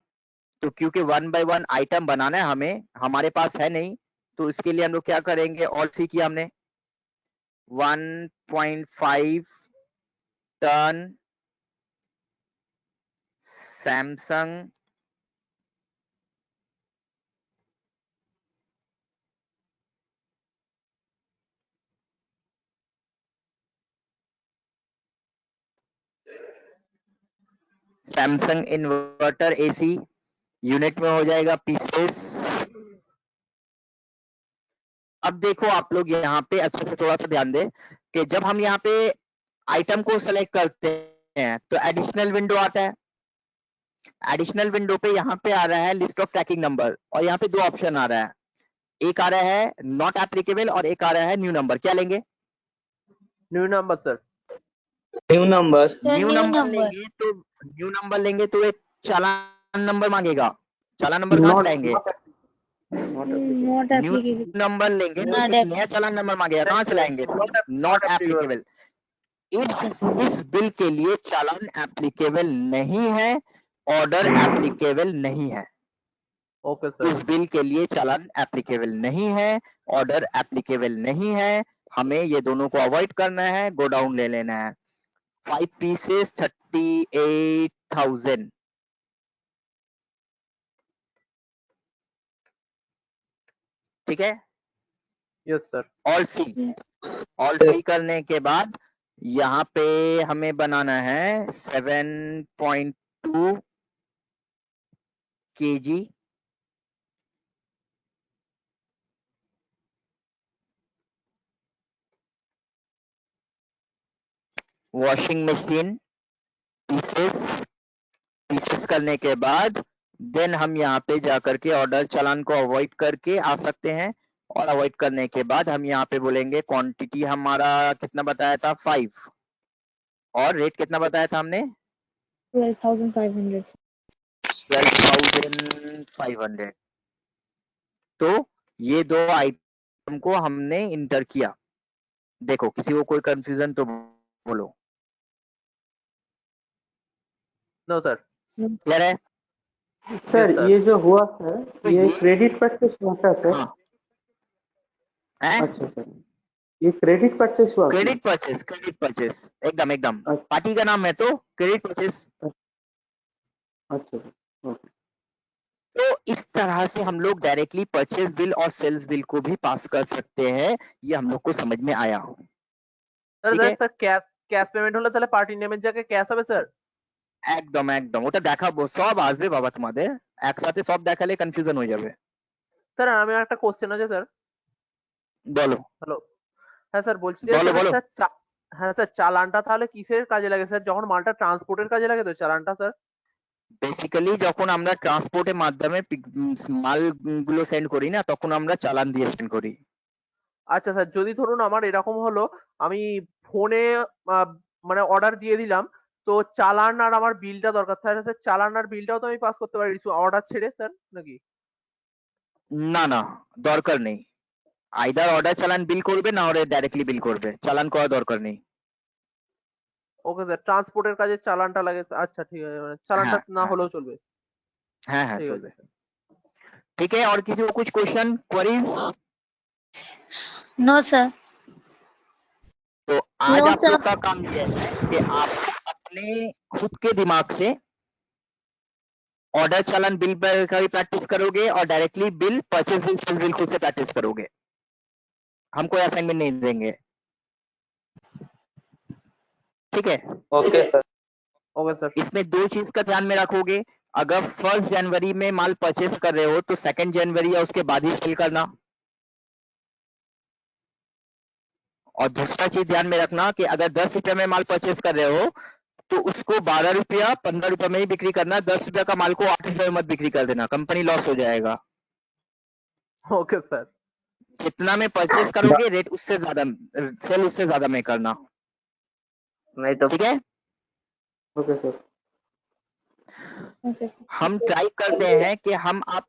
[SPEAKER 2] तो क्योंकि 1 by 1 आइटम बनाना है हमें, हमारे पास है नहीं, तो इसके लिए हम लोग क्या करेंगे, ऑल्ट सी किया हमने, 1.5 ton Samsung inverter AC unit में हो जाएगा पीसेस। अब देखो आप लोग यहाँ पे अच्छे से थोड़ा सा ध्यान दें कि जब हम यहाँ पे आइटम को सेलेक्ट करते हैं तो एडिशनल विंडो आता है। एडिशनल विंडो पे यहाँ पे आ रहा है लिस्ट ऑफ ट्रैकिंग नंबर, और यहाँ पे दो ऑप्शन आ रहा है, एक आ रहा है नॉट एप्लीकेबल और एक आ रहा है न्यू नंबर। क्या लेंगे?
[SPEAKER 4] New number sir.
[SPEAKER 3] New number.
[SPEAKER 2] New number लेंगे तो न्यू नंबर लेंगे तो एक चालान नंबर मांगेगा। चालान नंबर कहाँ से लाएंगे?
[SPEAKER 5] Not
[SPEAKER 2] new
[SPEAKER 5] applicable.
[SPEAKER 2] नंबर लेंगे तो एक नया चालान नंबर मांगेगा, कहाँ से लाएंगे? Not applicable. इस बिल के लिए चालान एप्लीकेबल नहीं है, ऑर्डर एप्लीकेबल नहीं है।
[SPEAKER 4] Okay sir.
[SPEAKER 2] इस बिल के लिए चालान एप्लीकेबल नहीं है, ऑर्डर एप्लीकेबल नहीं है। हमें ये दोनों को अवॉइड करना है, गो डाउन ले लेना है। 5 पीसेस 38,000। ठीक है,
[SPEAKER 4] यस सर।
[SPEAKER 2] ऑल्ट सी करने के बाद यहाँ पे हमें बनाना है 7.2 kg वॉशिंग मशीन पीसेस करने के बाद देन हम यहाँ पे जाकर के ऑर्डर चालान को अवॉइड करके आ सकते हैं। और अवॉइड करने के बाद हम यहाँ पे बोलेंगे क्वांटिटी हमारा कितना बताया था, 5, और रेट कितना बताया था हमने,
[SPEAKER 5] 12,500।
[SPEAKER 2] 12,500। तो ये दो आइटम को हमने इंटर किया। देखो किसी को कोई कंफ्यूजन तो बोलो।
[SPEAKER 4] No sir.
[SPEAKER 2] क्लियर है?
[SPEAKER 8] Sir
[SPEAKER 4] Yes, sir.
[SPEAKER 8] ये जो हुआ सर,
[SPEAKER 2] तो
[SPEAKER 8] ये
[SPEAKER 2] ये-
[SPEAKER 8] क्रेडिट परचेस हुआ था सर।
[SPEAKER 2] हाँ। हैं?
[SPEAKER 8] अच्छा सर, ये क्रेडिट परचेस हुआ था?
[SPEAKER 2] क्रेडिट परचेस एकदम
[SPEAKER 8] अच्छा।
[SPEAKER 2] पार्टी का नाम है तो क्रेडिट परचेस।
[SPEAKER 8] अच्छा सर, ओके।
[SPEAKER 2] तो इस तरह से हम लोग डायरेक्टली परचेस बिल और सेल्स बिल को भी पास कर सकते हैं। ये हम लोग को समझ में आया।
[SPEAKER 4] স্যার
[SPEAKER 2] ঠিক আছে?
[SPEAKER 4] স্যার ক্যাশ পেমেন্ট হলে তাহলে পার্টি নেমের জায়গায় ক্যাশ হবে স্যার?
[SPEAKER 2] একদম ওটা দেখাবো, সব আসবে বাবা তোমাদের একসাথে, সব দেখালে কনফিউশন হয়ে যাবে।
[SPEAKER 4] স্যার আমি একটা কোশ্চেন আছে স্যার।
[SPEAKER 2] বলো।
[SPEAKER 4] হ্যালো। হ্যাঁ স্যার বলছি যে
[SPEAKER 2] বলো,
[SPEAKER 4] তাহলে
[SPEAKER 2] বলো।
[SPEAKER 4] স্যার হ্যাঁ স্যার চালানটা তাহলে কিসের কাজে লাগে স্যার? যখন মালটা ট্রান্সপোর্টের কাজে লাগে তো চালানটা স্যার?
[SPEAKER 2] বেসিক্যালি যখন আমরা ট্রান্সপোর্টের মাধ্যমে মাল গুলো সেন্ড করি না, তখন আমরা চালান দিয়ে সেন্ড করি।
[SPEAKER 4] আচ্ছা স্যার, যদি ধরুন আমার এরকম হলো আমি ফোনে মানে অর্ডার দিয়ে দিলাম, তো চালান আর আমার বিলটা দরকার স্যার। স্যার চালান আর বিলটাও তো আমি পাস করতে পারি অর্ডার ছেড়ে স্যার নাকি?
[SPEAKER 2] না দরকার নেই। আইদার অর্ডার চালান বিল করবে না হলে ডাইরেক্টলি বিল করবে, চালান করা দরকার নেই।
[SPEAKER 4] ওকে স্যার, ট্রান্সপোর্টের কাজে চালানটা লাগে। আচ্ছা ঠিক আছে, মানে চালানটা না
[SPEAKER 2] হ্যাঁ।
[SPEAKER 4] হলেও চলবে।
[SPEAKER 2] হ্যাঁ
[SPEAKER 4] ঠিক
[SPEAKER 2] চলবে।
[SPEAKER 4] আছে।
[SPEAKER 2] ठीक है, और किसी को कुछ क्वेश्चन क्वेरीज?
[SPEAKER 9] No sir.
[SPEAKER 2] तो आज
[SPEAKER 9] No,
[SPEAKER 2] आप
[SPEAKER 9] sir.
[SPEAKER 2] लोग का काम ये है कि आप अपने खुद के दिमाग से ऑर्डर चालान बिल पर का भी प्रैक्टिस करोगे और directly bill purchase bill sales bill खुद से प्रैक्टिस करोगे। हम कोई असाइनमेंट नहीं देंगे। ठीक है?
[SPEAKER 3] Okay sir.
[SPEAKER 4] Okay sir.
[SPEAKER 2] इसमें दो चीज का ध्यान में रखोगे। अगर 1 जनवरी में माल परचेस कर रहे हो तो 2 जनवरी या उसके बाद ही सेल करना। और दूसरा चीज ध्यान में रखना कि अगर 10 रुपए में माल परचेस कर रहे हो तो उसको 12 रुपया 15 रुपए में ही बिक्री करना। 10 रुपया का माल को 8 रुपए में मत बिक्री कर देना, कंपनी लॉस हो जाएगा।
[SPEAKER 4] Okay sir.
[SPEAKER 2] जितना में परचेज करोगे रेट उससे ज्यादा, सेल उससे ज्यादा में करना,
[SPEAKER 3] नहीं तो
[SPEAKER 2] ठीक है।
[SPEAKER 8] Okay sir.
[SPEAKER 5] Okay sir.
[SPEAKER 2] हम ट्राई करते हैं कि हम आप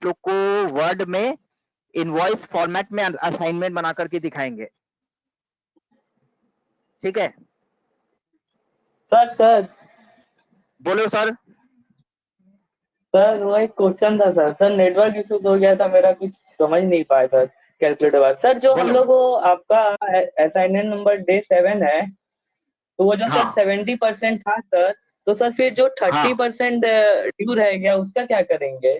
[SPEAKER 2] लोग को वर्ड में इनवॉइस फॉर्मेट में असाइनमेंट बना करके दिखाएंगे, ठीक है।
[SPEAKER 3] सर
[SPEAKER 2] बोलो सर।
[SPEAKER 3] वो एक क्वेश्चन था सर नेटवर्क इशू हो गया था मेरा, कुछ समझ नहीं पाया सर कैलकुलेटर बात। सर जो हम
[SPEAKER 2] बोलो।
[SPEAKER 3] लोग को आपका असाइनमेंट नंबर डे 7 है, तो वो जो
[SPEAKER 2] हाँ।
[SPEAKER 3] सर 70% था सर, तो सर फिर जो 30% ड्यू रह गया उसका क्या करेंगे?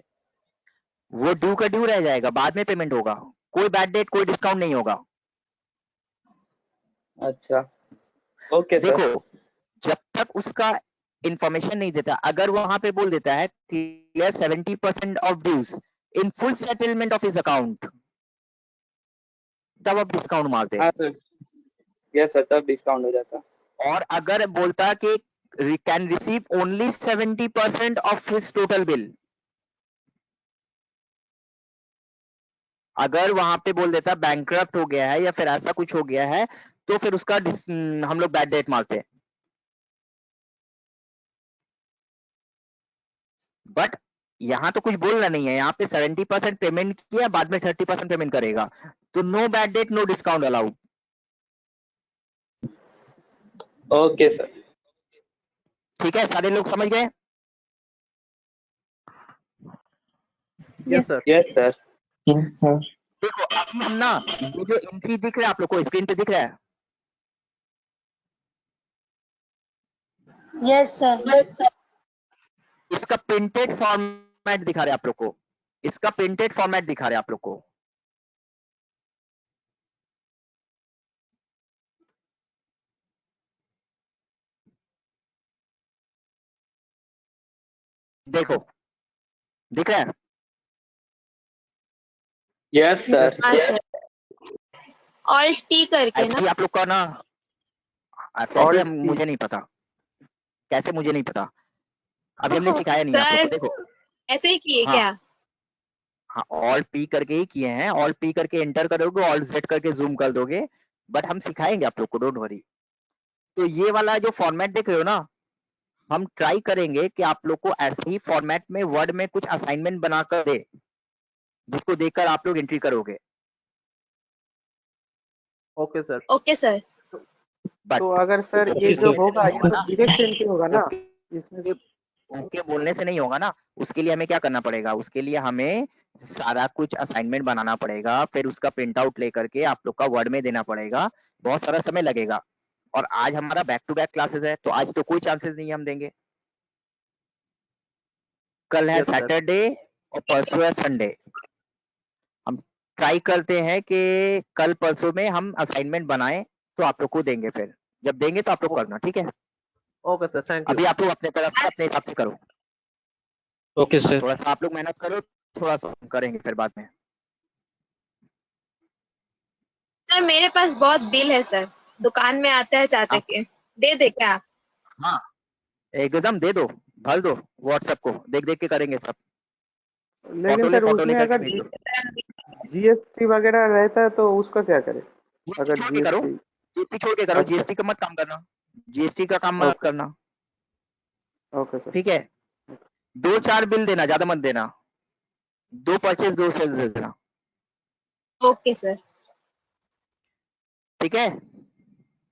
[SPEAKER 2] वो ड्यू का ड्यू रह जाएगा, बाद में पेमेंट होगा, कोई बैड डेट कोई डिस्काउंट नहीं होगा।
[SPEAKER 3] अच्छा ओके सर।
[SPEAKER 2] देखो जब तक उसका इंफॉर्मेशन नहीं देता, अगर वहां पे बोल देता है clear 70% of dues in full settlement of his account, तब आप डिस्काउंट मारते हैं।
[SPEAKER 3] हाँ सर, यस सर, तब डिस्काउंट हो जाता।
[SPEAKER 2] और अगर बोलता कि can receive only 70% of his total bill, अगर वहां पे बोल देता बैंकक्रप्ट हो गया है या फिर ऐसा कुछ हो गया है, तो फिर उसका हम लोग बैड डेट मारते हैं। बट यहाँ तो कुछ बोलना नहीं है, यहाँ पे 70% पेमेंट किया, बाद में 30% पेमेंट करेगा, तो no bad debt no discount allowed.
[SPEAKER 3] Okay sir.
[SPEAKER 2] ठीक है, सारे लोग समझ गए?
[SPEAKER 4] Yes sir.
[SPEAKER 3] Yes sir.
[SPEAKER 7] Yes sir.
[SPEAKER 2] देखो अभी हम ना, ये जो एंट्री दिख रहा है आप लोग को स्क्रीन पे दिख रहा है,
[SPEAKER 9] यस सर।
[SPEAKER 2] इसका प्रिंटेड फॉर्मेट दिखा रहे हैं आप लोग को, इसका प्रिंटेड फॉर्मेट दिखा रहे हैं आप लोग को। देखो दिख रहा है?
[SPEAKER 3] Yes sir.
[SPEAKER 10] हाँ सर, ऑल्ट टी करके ना।
[SPEAKER 2] ऐसे आप लोग का ना, कैसे मुझे नहीं पता, कैसे मुझे नहीं पता, अभी हमने सिखाया नहीं आप लोग
[SPEAKER 10] सर
[SPEAKER 2] को। देखो
[SPEAKER 10] ऐसे ही किए
[SPEAKER 2] हाँ।
[SPEAKER 10] क्या?
[SPEAKER 2] हाँ ऑल पी करके ही किए हैं, ऑल पी करके एंटर करोगे, ऑल जेड करके जूम कर दोगे, बट हम सिखाएंगे आप लोग को, डोंट वरी। तो ये वाला जो फॉर्मेट देख रहे हो ना, हम ट्राई करेंगे कि आप लोग को ऐसे ही फॉर्मेट में वर्ड में कुछ असाइनमेंट बनाकर दे, जिसको देखकर आप लोग एंट्री करोगे।
[SPEAKER 4] Okay sir.
[SPEAKER 10] Okay sir.
[SPEAKER 8] तो अगर सर ये जो होगा ये तो डायरेक्ट एंट्री होगा ना इसमें?
[SPEAKER 2] ओके बोलने से नहीं होगा ना, उसके लिए हमें क्या करना पड़ेगा, उसके लिए हमें सारा कुछ असाइनमेंट बनाना पड़ेगा, फिर उसका प्रिंट आउट लेकर के आप लोग का वर्ड में देना पड़ेगा, बहुत सारा समय लगेगा। और आज हमारा बैक टू बैक क्लासेस है, तो आज तो कोई चांसेस नहीं हम देंगे। कल है
[SPEAKER 4] Yes, sir.
[SPEAKER 2] सैटरडे और परसों है संडे। हम ट्राई करते हैं कि कल परसों में हम असाइनमेंट बनाएं, तो आप लोग को देंगे, फिर जब देंगे तो आप लोग करना, ठीक है।
[SPEAKER 4] Okay sir, thank you.
[SPEAKER 2] अभी आप लोग अपने तरफ से अपने हिसाब से करो,
[SPEAKER 6] ओके सर।
[SPEAKER 2] थोड़ा सा आप लोग मेहनत करो, थोड़ा सा हम करेंगे फिर बाद में।
[SPEAKER 10] सर मेरे पास बहुत बिल है सर, दुकान में आता है चाचा
[SPEAKER 2] आप-
[SPEAKER 10] के, दे दे क्या आप?
[SPEAKER 2] हाँ एकदम दे दो, भर दो, व्हाट्सएप को देख देख के करेंगे सब।
[SPEAKER 8] लेकिन सर
[SPEAKER 2] फोटो
[SPEAKER 8] उसमें
[SPEAKER 2] लेकर के
[SPEAKER 8] अगर
[SPEAKER 2] भेज दो।
[SPEAKER 8] जीएसटी वगैरह रहता है तो उसका क्या करें? अगर
[SPEAKER 2] छोड़ के करो,
[SPEAKER 8] जीएसटी
[SPEAKER 2] जीएसटी छोड़ के करो,
[SPEAKER 8] अच्छा।
[SPEAKER 2] जीएसटी का मत काम करना, जीएसटी का काम मत करना,
[SPEAKER 8] ओके सर।
[SPEAKER 2] ठीक है। 2-4 बिल देना, ज्यादा मत देना, 2 परचेज 2 सेल्स दे देना,
[SPEAKER 10] ओके सर।
[SPEAKER 2] ठीक है।